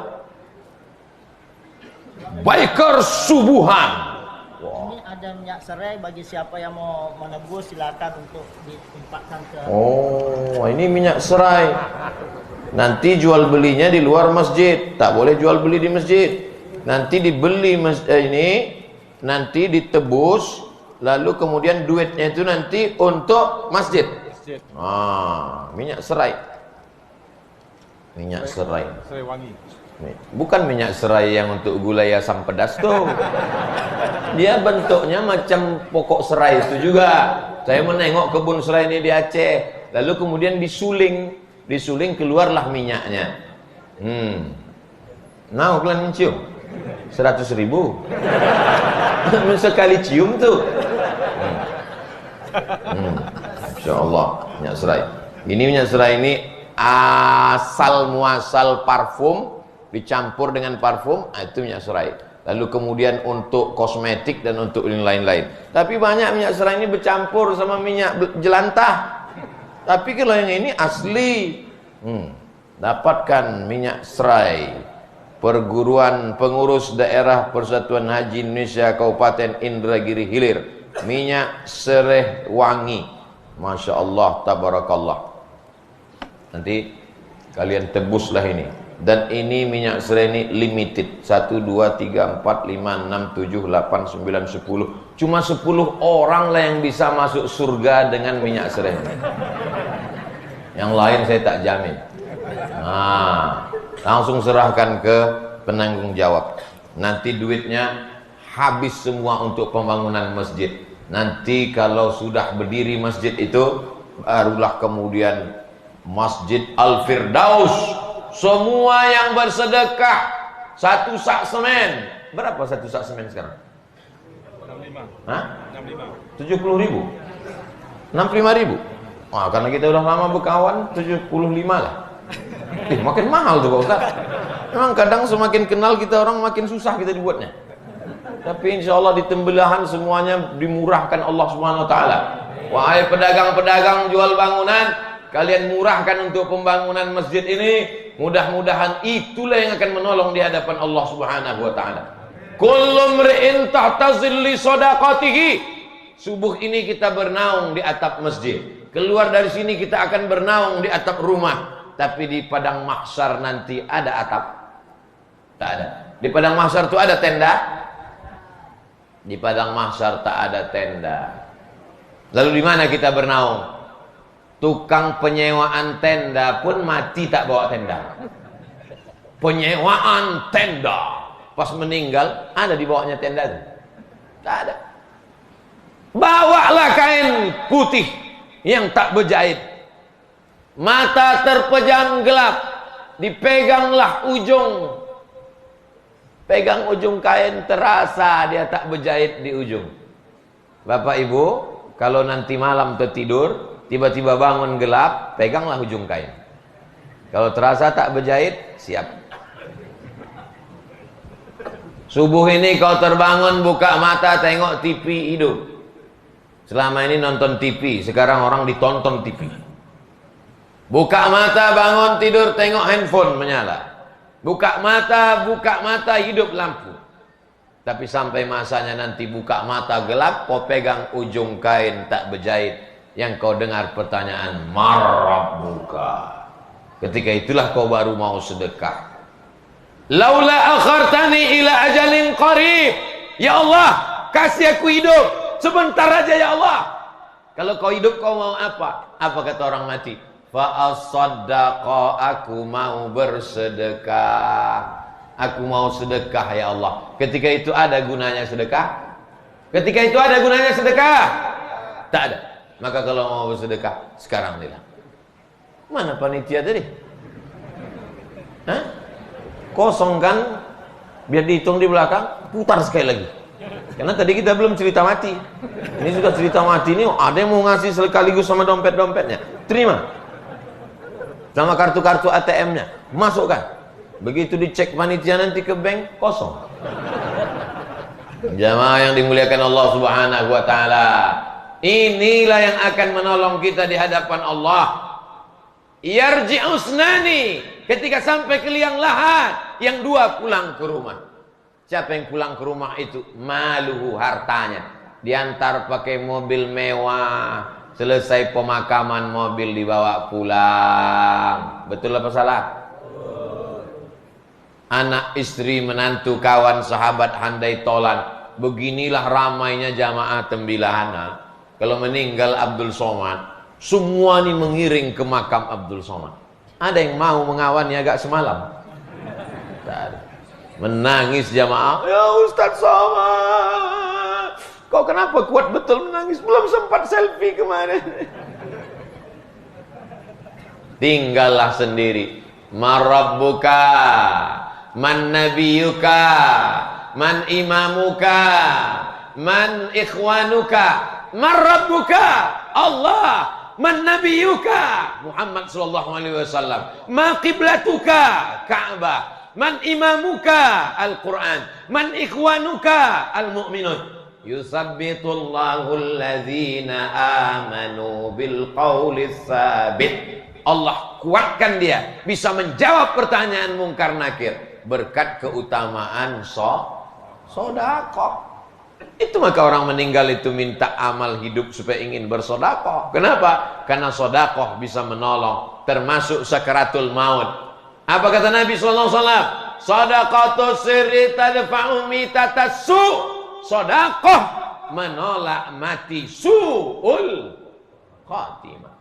biker subuhan. Ini ada minyak serai, bagi siapa yang mau menebus silakan untuk ditumpahkan ke. Oh, ini minyak serai. Nanti jual belinya di luar masjid, tak boleh jual beli di masjid. Nanti dibeli ini, nanti ditebus, lalu kemudian duitnya itu nanti untuk masjid. Minyak serai. Minyak serai. Serai wangi. Bukan minyak serai yang untuk gulai asam pedas tuh. Dia bentuknya macam pokok serai itu juga. Saya menengok kebun serai ini di Aceh. Lalu kemudian disuling keluarlah minyaknya. Nah, kalian mencium 100.000 sekali cium tuh. Insya Allah minyak serai. Ini minyak serai ini asal muasal parfum dicampur dengan parfum, itu minyak serai. Lalu kemudian untuk kosmetik dan untuk lain-lain. Tapi banyak minyak serai ini bercampur sama minyak jelantah. Tapi kalau yang ini asli. Dapatkan minyak serai. Perguruan Pengurus Daerah Persatuan Haji Indonesia Kabupaten Indragiri Hilir. Minyak serai wangi. Masya Allah, tabarakallah. Nanti kalian tebuslah ini. Dan ini minyak serai ini limited. 1, 2, 3, 4, 5, 6, 7, 8, 9, 10. Cuma 10 orang lah yang bisa masuk surga dengan minyak serai ini. Yang lain saya tak jamin. Langsung serahkan ke penanggung jawab. Nanti duitnya habis semua untuk pembangunan masjid. Nanti kalau sudah berdiri masjid itu, barulah kemudian Masjid Al-Firdaus. Semua yang bersedekah 1 sak semen. Berapa 1 sak semen sekarang? 65. Hah? 65. 70.000? 65.000? Wah, karena kita udah lama berkawan, 75 lah. Makin mahal tuh Pak Ustaz. Memang kadang semakin kenal kita orang makin susah kita dibuatnya. Tapi insya Allah di tembelahan semuanya dimurahkan Allah Subhanahu Wa Taala. Wahai pedagang-pedagang jual bangunan, kalian murahkan untuk pembangunan masjid ini. Mudah-mudahan itulah yang akan menolong di hadapan Allah Subhanahu Wa Taala. Kullu mri'in tahta zilli shadaqatihi. Subuh ini kita bernaung di atap masjid. Keluar dari sini kita akan bernaung di atap rumah. Tapi di padang mahsyar nanti ada atap? Tak ada. Di padang mahsyar itu ada tenda? Di padang mahsyar tak ada tenda. Lalu di mana kita bernaung? Tukang penyewaan tenda pun mati tak bawa tenda. Penyewaan tenda pas meninggal ada di bawahnya tenda itu? Tak ada. Bawalah kain putih yang tak berjahit. Mata terpejam gelap, dipeganglah ujung. Pegang ujung kain, terasa dia tak berjahit di ujung. Bapak Ibu, kalau nanti malam tertidur, tiba-tiba bangun gelap, peganglah ujung kain. Kalau terasa tak berjahit, siap. Subuh ini kau terbangun, buka mata, tengok TV hidup. Selama ini nonton TV, sekarang orang ditonton TV. Buka mata, bangun tidur, tengok handphone menyala. Buka mata, hidup lampu. Tapi sampai masanya nanti buka mata gelap, kau pegang ujung kain tak berjahit. Yang kau dengar pertanyaan, Marabbuka. Ketika itulah kau baru mau sedekah. Laula akhartani ila ajalin qarib. Ya Allah, kasih aku hidup sebentar aja ya Allah. Kalau kau hidup kau mau apa? Apa kata orang mati? Fa'asaddaqa, aku mau bersedekah. Aku mau sedekah ya Allah. Ketika itu ada gunanya sedekah? Ketika itu ada gunanya sedekah? Tak ada. Maka kalau mau bersedekah sekarang nih lah. Mana panitia tadi? Hah? Kosong kan? Biar dihitung di belakang, putar sekali lagi. Karena tadi kita belum cerita mati. Ini sudah cerita mati ini, ada yang mau ngasih sekaligus sama dompet-dompetnya. Terima. Sama kartu-kartu ATM-nya, masukkan. Begitu dicek panitia nanti ke bank, kosong. Jamaah yang dimuliakan Allah Subhanahu Wa Taala, inilah yang akan menolong kita di hadapan Allah. Yarji'usnani, ketika sampai ke liang lahat, yang dua pulang ke rumah. Siapa yang pulang ke rumah itu? Maluhu, hartanya. Diantar pakai mobil mewah. Selesai pemakaman, mobil dibawa pulang. Betul apa salah? Anak, istri, menantu, kawan, sahabat, handai tolan. Beginilah ramainya jamaah tembilahan. Kalau meninggal Abdul Somad, semua ini mengiring ke makam Abdul Somad. Ada yang mau mengawani agak semalam? Tak ada. Menangis jamaah. Ya Ustaz Somad, kau kenapa kuat betul menangis? Belum sempat selfie kemarin. Tinggallah sendiri. Marabbuka, man nabiyuka, man imamuka, man ikhwanuka, marabbuka, Allah. Man nabiyuka, Muhammad sallallahu alaihi wasallam. Ma qiblatuka, Ka'bah. Man imamuka, Al-Quran. Man ikhwanuka, Al-Mu'minun. Yusabbitullahu allazina amanu bil qawli tsabit. Allah kuatkan dia, bisa menjawab pertanyaan mungkar nakir berkat keutamaan sedekah. Itu maka orang meninggal itu minta amal hidup supaya ingin bersedekah. Kenapa? Karena sedekah bisa menolong, termasuk sakaratul maut. Apa kata Nabi sallallahu alaihi wasallam? Shadaqatus sirri tadfa'u mitatas su. Sedekah menolak mati su'ul khatimah.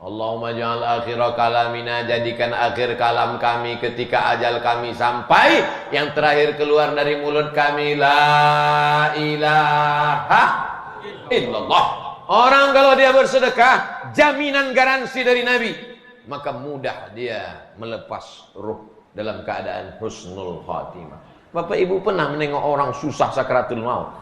Allahumma ja'al akhira kalamina, jadikan akhir kalam kami ketika ajal kami sampai, yang terakhir keluar dari mulut kami la ilaha illallah. Orang kalau dia bersedekah, jaminan garansi dari Nabi, maka mudah dia melepas ruh dalam keadaan husnul khatimah. Bapak Ibu pernah menengok orang susah sakaratul maut?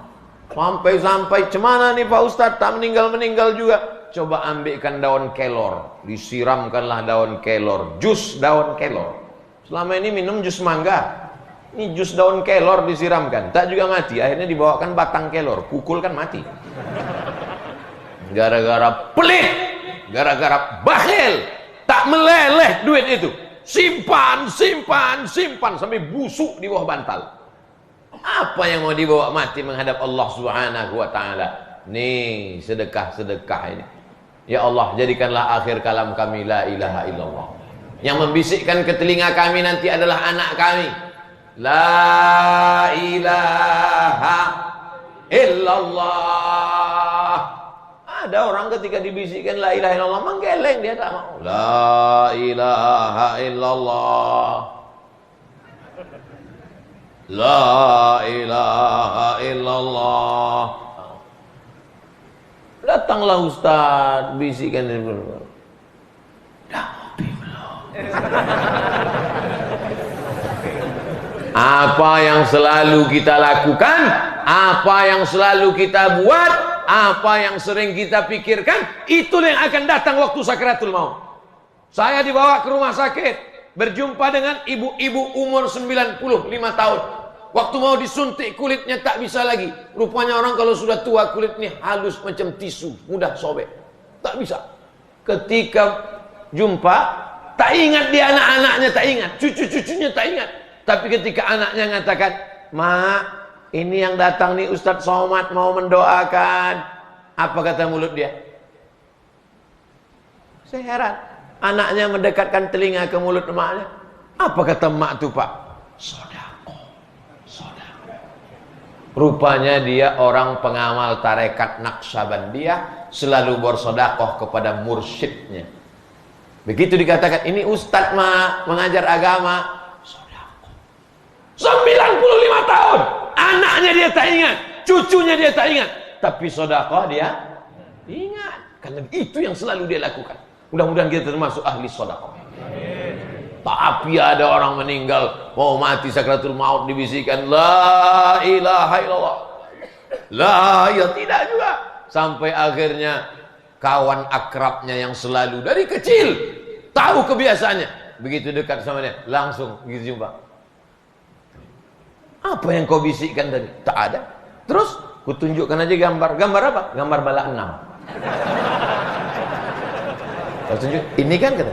Sampai-sampai cemana nih Pak Ustadz, tak meninggal-meninggal juga. Coba ambilkan daun kelor, disiramkanlah daun kelor, jus daun kelor. Selama ini minum jus mangga, ini jus daun kelor disiramkan, tak juga mati. Akhirnya dibawakan batang kelor, pukul kan mati. Gara-gara pelit, gara-gara bakhil, tak meleleh duit itu. Simpan sampai busuk di bawah bantal. Apa yang mau dibawa mati menghadap Allah Subhanahu wa taala? Nih, sedekah-sedekah ini. Ya Allah, jadikanlah akhir kalam kami la ilaha illallah. Yang membisikkan ke telinga kami nanti adalah anak kami. La ilaha illallah. Ada orang ketika dibisikkan la ilaha illallah menggeleng, dia tak mau. La ilaha illallah. La ilaha illallah. Datanglah Ustaz, bisikan ini belum. Dah ngopi belum? Apa yang selalu kita lakukan, apa yang selalu kita buat, apa yang sering kita pikirkan, itu yang akan datang waktu sakaratul maut. Saya dibawa ke rumah sakit, berjumpa dengan ibu-ibu umur 95 tahun. Waktu mau disuntik kulitnya tak bisa lagi. Rupanya orang kalau sudah tua kulitnya halus macam tisu, mudah sobek. Tak bisa. Ketika jumpa, tak ingat dia anak-anaknya, tak ingat. Cucu-cucunya tak ingat. Tapi ketika anaknya mengatakan, "Mak, ini yang datang nih Ustadz Somad mau mendoakan." Apa kata mulut dia? Saya heran. Anaknya mendekatkan telinga ke mulut emaknya. Apa kata emak itu Pak? Sodako. Rupanya dia orang pengamal tarekat Naqsyabandiyah, selalu bersedekah kepada mursyidnya. Begitu dikatakan, ini Ustadz Mak mengajar agama, sedekah. 95 tahun, anaknya dia tak ingat, cucunya dia tak ingat, tapi sedekah dia ingat. Karena itu yang selalu dia lakukan. Mudah-mudahan kita termasuk ahli sedekah. Tapi ada orang meninggal, mau mati sakaratul maut, dibisikkan la ilaha illallah. La ya tidak juga. Sampai akhirnya kawan akrabnya yang selalu dari kecil tahu kebiasaannya, begitu dekat sama dia langsung gitu jumpa. Apa yang kau bisikkan tadi? Tak ada. Terus kutunjukkan aja gambar. Gambar apa? Gambar bala 6. Saya tunjuk, ini kan kata.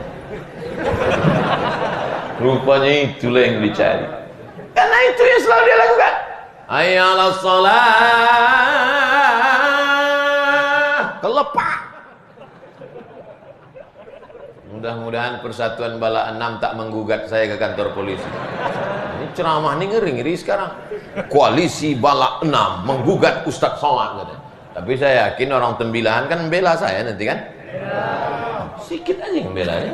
Rupanya itulah yang dicari. Karena itu yang selalu dia lakukan. Hayya 'alas shalah. Kelepak. Mudah-mudahan Persatuan Bala 6 tak menggugat saya ke kantor polisi. Ini ceramah ini ngeri-ngeri sekarang. Koalisi Bala 6 menggugat Ustadz Somad katanya. Tapi saya yakin orang Tembilahan kan membela saya nanti kan? Sikit aja yang belanya.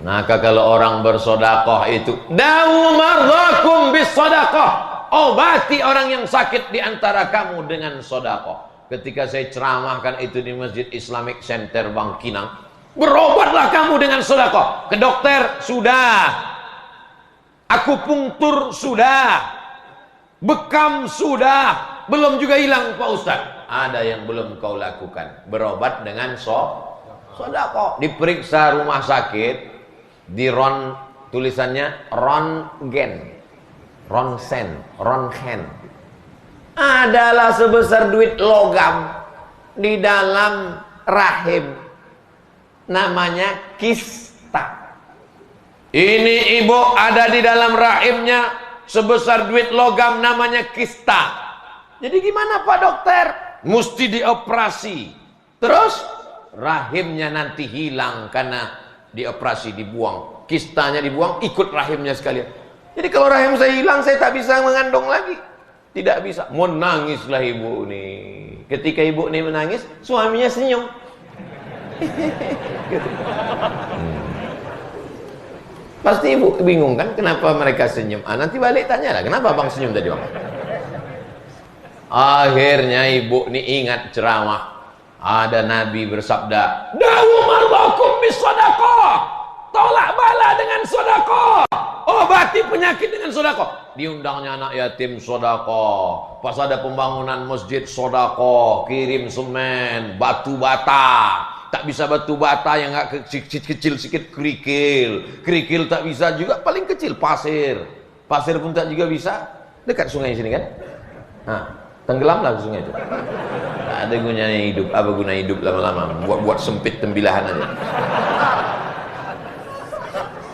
Maka kalau orang bersodakoh itu, dawu mardhakum bis sodakoh. Obati orang yang sakit di antara kamu dengan sodakoh. Ketika saya ceramahkan itu di Masjid Islamic Center Bangkinang, berobatlah kamu dengan sodakoh. Ke dokter sudah, akupunktur sudah, bekam sudah, belum juga hilang Pak Ustadz. Ada yang belum kau lakukan, berobat dengan sodakoh. Diperiksa rumah sakit, di tulisannya rongen, rongen. Adalah sebesar duit logam di dalam rahim, namanya kista. Ini ibu ada di dalam rahimnya sebesar duit logam, namanya kista. Jadi gimana Pak Dokter? Mesti dioperasi. Terus rahimnya nanti hilang karena dioperasi, dibuang. Kistanya dibuang, ikut rahimnya sekalian. Jadi kalau rahim saya hilang, saya tak bisa mengandung lagi. Tidak bisa. Mau nangislah ibu nih. Ketika ibu nih menangis, suaminya senyum. Pasti ibu bingung kan kenapa mereka senyum. Nanti balik tanya lah, kenapa bang senyum tadi bang? Akhirnya ibu nih ingat ceramah. Ada Nabi bersabda, dawu marbakum bis sadaqah. Tolak bala dengan sedekah. Obati penyakit dengan sedekah. Diundangnya anak yatim sedekah. Pas ada pembangunan masjid sedekah, kirim semen, batu bata. Tak bisa batu bata yang enggak kecil sikit, kerikil. Kerikil tak bisa juga, paling kecil pasir. Pasir pun tak juga bisa. Dekat sungai sini kan? Nah, tenggelamlah sungai itu. Tak ada gunanya hidup. Apa guna hidup lama-lama? Buat sempit Tembilahan aja.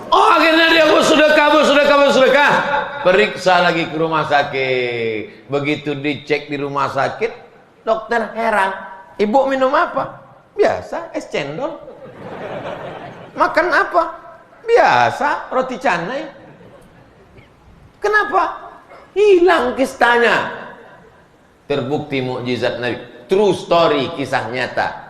Oh, akhirnya dia bersedekah. Periksa lagi ke rumah sakit. Begitu dicek di rumah sakit, dokter heran. Ibu minum apa? Biasa, es cendol. Makan apa? Biasa, roti canai. Kenapa? Hilang kistanya. Terbukti mukjizat Nabi. True story, kisah nyata.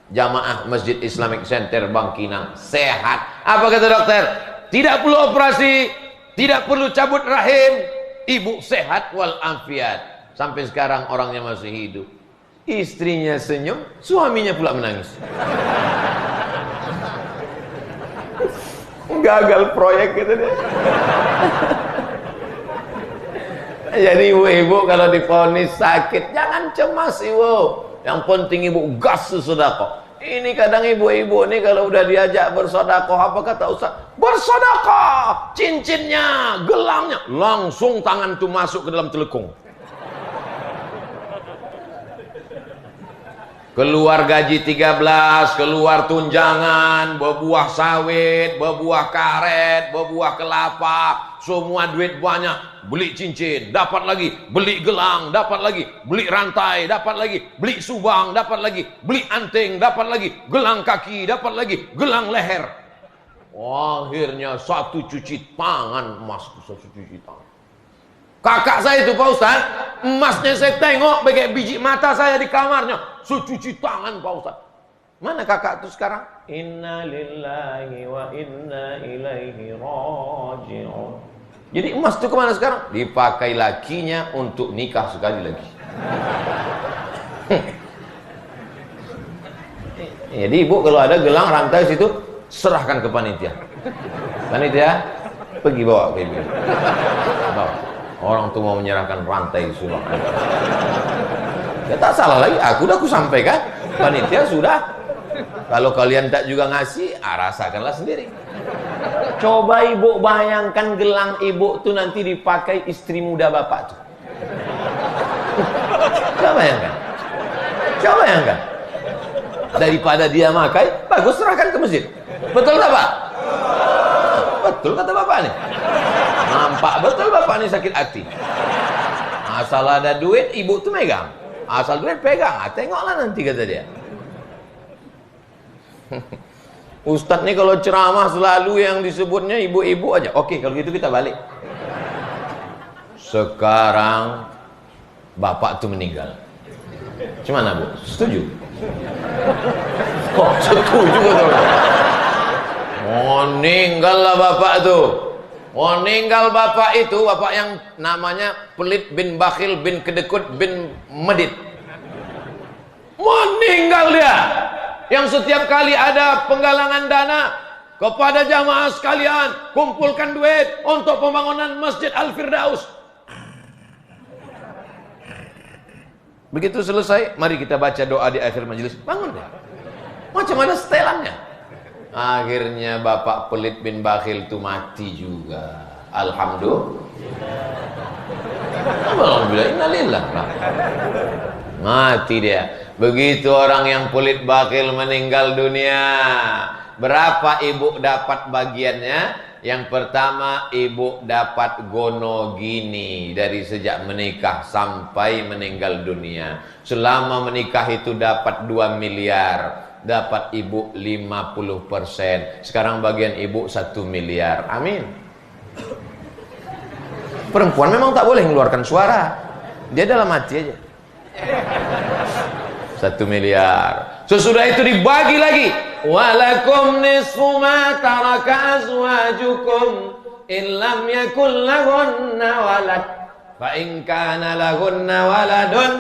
Jamaah Masjid Islamic Center Bangkinang sehat. Apa kata dokter? Tidak perlu operasi, tidak perlu cabut rahim, ibu sehat walafiat. Sampai sekarang orangnya masih hidup. Istrinya senyum, suaminya pula menangis. Gagal proyek gitu deh. Jadi ibu-ibu kalau divonis sakit, jangan cemas ibu. Yang penting ibu gas sedekah. Ini kadang ibu-ibu nih kalau udah diajak bersedekah, apa kata Ustaz? Bersedekah, cincinnya, gelangnya, langsung tangan tuh masuk ke dalam telekung. Keluar gaji 13, keluar tunjangan, berbuah sawit, berbuah karet, berbuah kelapa, semua duit banyak. Beli cincin, dapat lagi, beli gelang, dapat lagi, beli rantai, dapat lagi, beli subang, dapat lagi, beli anting, dapat lagi, gelang kaki, dapat lagi, gelang leher. Akhirnya satu cuci tangan emas, satu cuci tangan. Kakak saya itu Pak Ustaz, emasnya saya tengok bagai biji mata saya di kamarnya. Cuci tangan Pak Ustaz. Mana kakak itu sekarang? Inna lillahi wa inna ilaihi raji'un. Jadi emas itu kemana sekarang? Dipakai lakinya untuk nikah sekali lagi. Jadi ibu kalau ada gelang rantai situ, serahkan ke panitia. Panitia, pergi bawa ke ibu. Bawa. Orang tuh mau menyerahkan rantai sulang. Ya tak salah lagi, aku sampaikan. Panitia sudah. Kalau kalian tak juga ngasih, rasakanlah sendiri. Coba ibu bayangkan gelang ibu tuh nanti dipakai istri muda bapak tuh. Coba bayangkan. Daripada dia makai, bagus serahkan ke masjid. Betul tak Pak? Betul kata Bapak nih. Nampak betul Bapak nih sakit hati. Asal ada duit, ibu tuh megang. Asal duit pegang. Tengoklah nanti kata dia. Ustadz nih kalau ceramah selalu yang disebutnya ibu-ibu aja. Oke, kalau gitu kita balik. Sekarang Bapak tuh meninggal. Gimana Bu? Setuju? Kok setuju kata. Meninggal lah Bapak tuh. Meninggal Bapak itu, Bapak yang namanya pelit bin bakhil bin kedekut bin medit. Meninggal dia. Yang setiap kali ada penggalangan dana kepada jamaah sekalian, kumpulkan duit untuk pembangunan Masjid Al-Firdaus. Begitu selesai, mari kita baca doa di akhir majelis. Bangun deh. Macam mana setelannya? Akhirnya Bapak pelit bin bakhil itu mati juga. Alhamdulillah. Innalillah. Mati dia. Begitu orang yang pelit bakhil meninggal dunia, berapa ibu dapat bagiannya? Yang pertama, ibu dapat gonogini dari sejak menikah sampai meninggal dunia. Selama menikah itu dapat 2 miliar. Dapat ibu 50%. Sekarang bagian ibu 1 miliar. Amin. Perempuan memang tak boleh mengeluarkan suara. Dia dalam hati aja. 1 miliar. Sesudah itu dibagi lagi. Walakum nisfu ma taraka azwajukum in lam yakul lahunna walad. Fa in kana lahunna waladun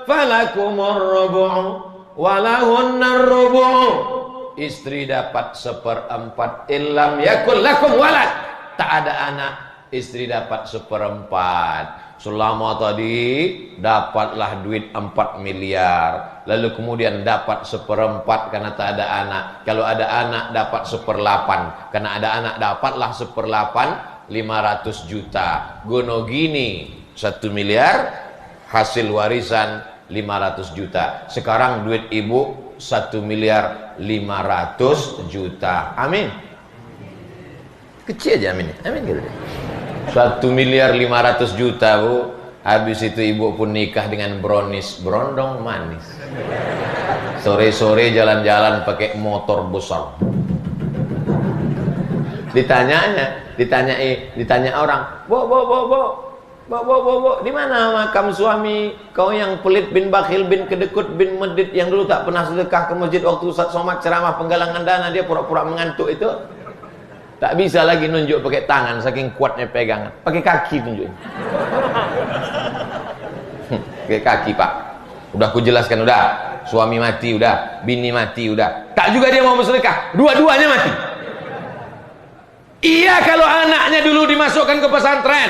falakumur rubu'u walahunna rubu'u. Istri dapat 1/4. In lam yakul lakum walad. Tak ada anak, istri dapat 1/4. Selama tadi dapatlah duit 4 miliar. Lalu kemudian dapat 1/4 karena tak ada anak. Kalau ada anak dapat 1/8. Karena ada anak dapatlah 1/8, 500 juta. Gonogini 1 miliar, hasil warisan 500 juta. Sekarang duit ibu 1 miliar 500 juta. Amin. Kecil aja amin. Amin gitu. 1 miliar 500 juta Bu. Habis itu ibu pun nikah dengan brownies, berondong manis. Sore-sore jalan-jalan pakai motor besar. Ditanya orang, "Bu, di mana makam suami kau yang pelit bin bakhil bin kedekut bin medit yang dulu tak pernah sedekah ke masjid waktu Ustaz Somad ceramah penggalangan dana, dia pura-pura mengantuk itu?" Tak bisa lagi nunjuk pakai tangan, saking kuatnya pegangan. Pakai kaki tunjuknya. Pakai kaki Pak. Udah aku jelaskan udah. Suami mati udah, bini mati udah. Tak juga dia mau bersedekah, dua-duanya mati. Iya kalau anaknya dulu dimasukkan ke pesantren,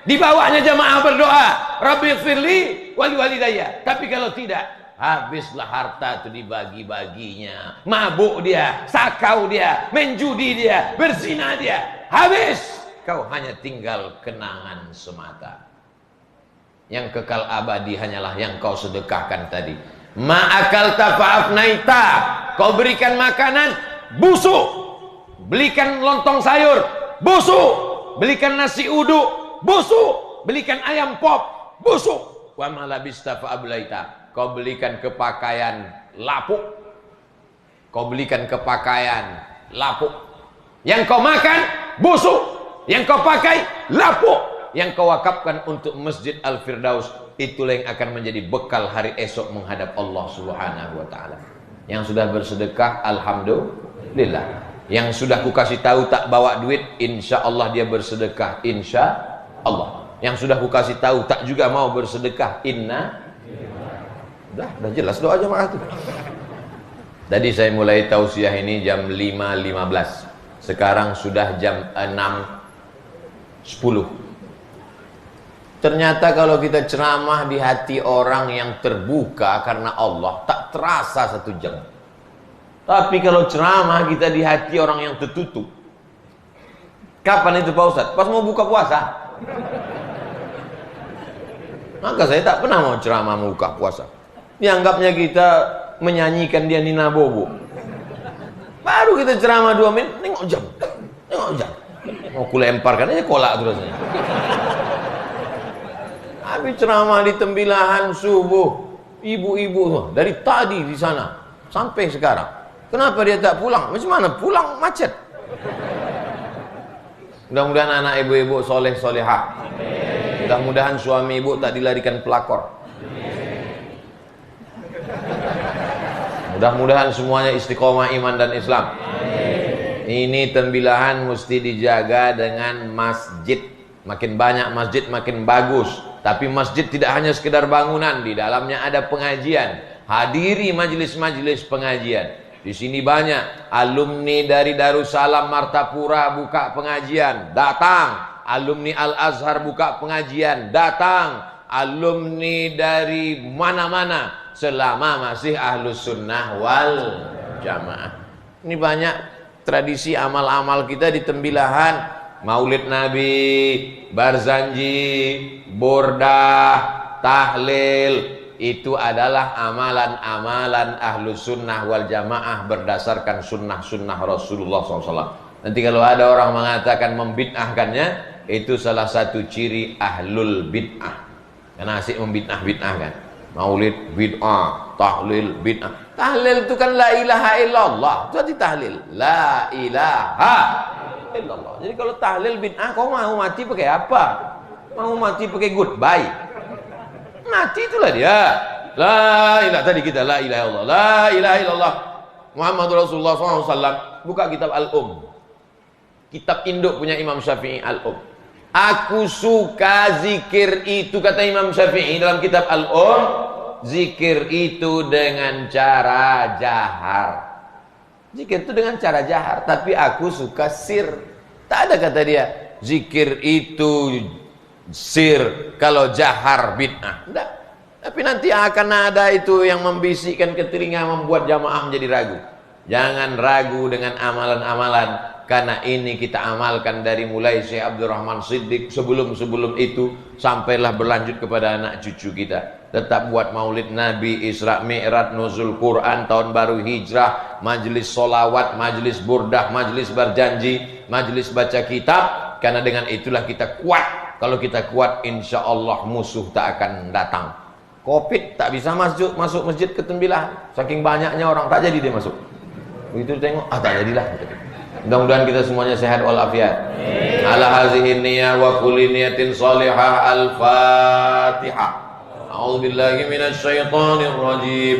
dibawanya jamaah berdoa, Rabbighfirli wali walidayya. Tapi kalau tidak, habislah harta itu dibagi-baginya. Mabuk dia, sakau dia, menjudi dia, berzina dia. Habis. Kau hanya tinggal kenangan semata. Yang kekal abadi hanyalah yang kau sedekahkan tadi. Ma'akalta fa'afnaita. Kau berikan makanan, busuk. Belikan lontong sayur, busuk. Belikan nasi uduk, busuk. Belikan ayam pop, busuk. Wa malabista fa'ablaita. Kau belikan kepakaian lapuk. Kau belikan kepakaian lapuk. Yang kau makan busuk. Yang kau pakai lapuk. Yang kau wakafkan untuk Masjid Al-Firdaus, itulah yang akan menjadi bekal hari esok menghadap Allah Subhanahu wa taala. Yang sudah bersedekah, alhamdulillah. Yang sudah ku kasih tahu tak bawa duit, insya Allah dia bersedekah, insya Allah. Yang sudah ku kasih tahu tak juga mau bersedekah, udah jelas doa jemaah itu. Tadi saya mulai tausiah ini jam 5.15. Sekarang sudah jam 6.10. Ternyata kalau kita ceramah di hati orang yang terbuka karena Allah, tak terasa 1 jam. Tapi kalau ceramah kita di hati orang yang tertutup, kapan itu Pak Ustadz? Pas mau buka puasa. Maka saya tak pernah mau ceramah mau buka puasa. Dianggapnya kita menyanyikan dia Nina Bobo. Baru kita ceramah 2 menit, nengok jam. Mau kulemparkan aja kolak terus. Habis ceramah di Tembilahan subuh, ibu-ibu tuh dari tadi di sana sampai sekarang. Kenapa dia tak pulang? Macam mana pulang, macet? Mudah-mudahan anak ibu-ibu soleh solehah. Mudah-mudahan suami ibu tak dilarikan pelakor. Mudah-mudahan semuanya istiqomah iman dan Islam. Ini Tembilahan mesti dijaga dengan masjid. Makin banyak masjid makin bagus. Tapi masjid tidak hanya sekedar bangunan, di dalamnya ada pengajian. Hadiri majelis-majelis pengajian. Di sini banyak alumni dari Darussalam Martapura buka pengajian, datang. Alumni Al-Azhar buka pengajian, datang. Alumni dari mana-mana, selama masih Ahlus Sunnah wal Jamaah. Ini banyak tradisi amal-amal kita di Tembilahan. Maulid Nabi, Barzanji, Burdah, Tahlil, itu adalah amalan-amalan Ahlus Sunnah wal Jamaah berdasarkan sunnah-sunnah Rasulullah SAW. Nanti kalau ada orang mengatakan membid'ahkannya, itu salah satu ciri ahlul bid'ah. Karena asik membid'ah-bid'ahkan. Maulid bid'ah, tahlil bid'ah. Tahlil itu kan la ilaha illallah. Itu arti tahlil. La ilaha illallah. Jadi kalau tahlil bid'ah, kau mau mati pakai apa? Mau mati pakai goodbye? Mati itulah dia. La ilaha, tadi kita la ilaha illallah. La ilaha illallah Muhammadur Rasulullah SAW. Buka kitab Al-Um. Kitab induk punya Imam Syafi'i, Al-Um. Aku suka zikir itu, kata Imam Syafi'i dalam kitab Al-Um. Zikir itu dengan cara jahar. Zikir itu dengan cara jahar, tapi aku suka sir. Tak ada kata dia zikir itu sir, kalau jahar bid'ah. Tidak. Tapi nanti akan ada itu yang membisikkan ke telinga, membuat jamaah menjadi ragu. Jangan ragu dengan amalan-amalan, karena ini kita amalkan dari mulai Syekh Abdurrahman Siddiq, sebelum itu sampailah berlanjut kepada anak cucu kita. Tetap buat maulid Nabi, Isra Mi'raj, nuzul Quran, tahun baru hijrah, majelis solawat, majelis burdah, majelis berjanji, majelis baca kitab. Karena dengan itulah kita kuat. Kalau kita kuat, insya Allah musuh tak akan datang. Covid tak bisa masuk masjid ke Tembilahan, saking banyaknya orang, tak jadi dia masuk. Begitu tengok, tak jadilah. Mudah-mudahan kita semuanya sehat walafiat. Ala hazihi niyah wa kulli niyatin salihah. Al-Fatihah. A'udzubillahi minasyaitonir rajim.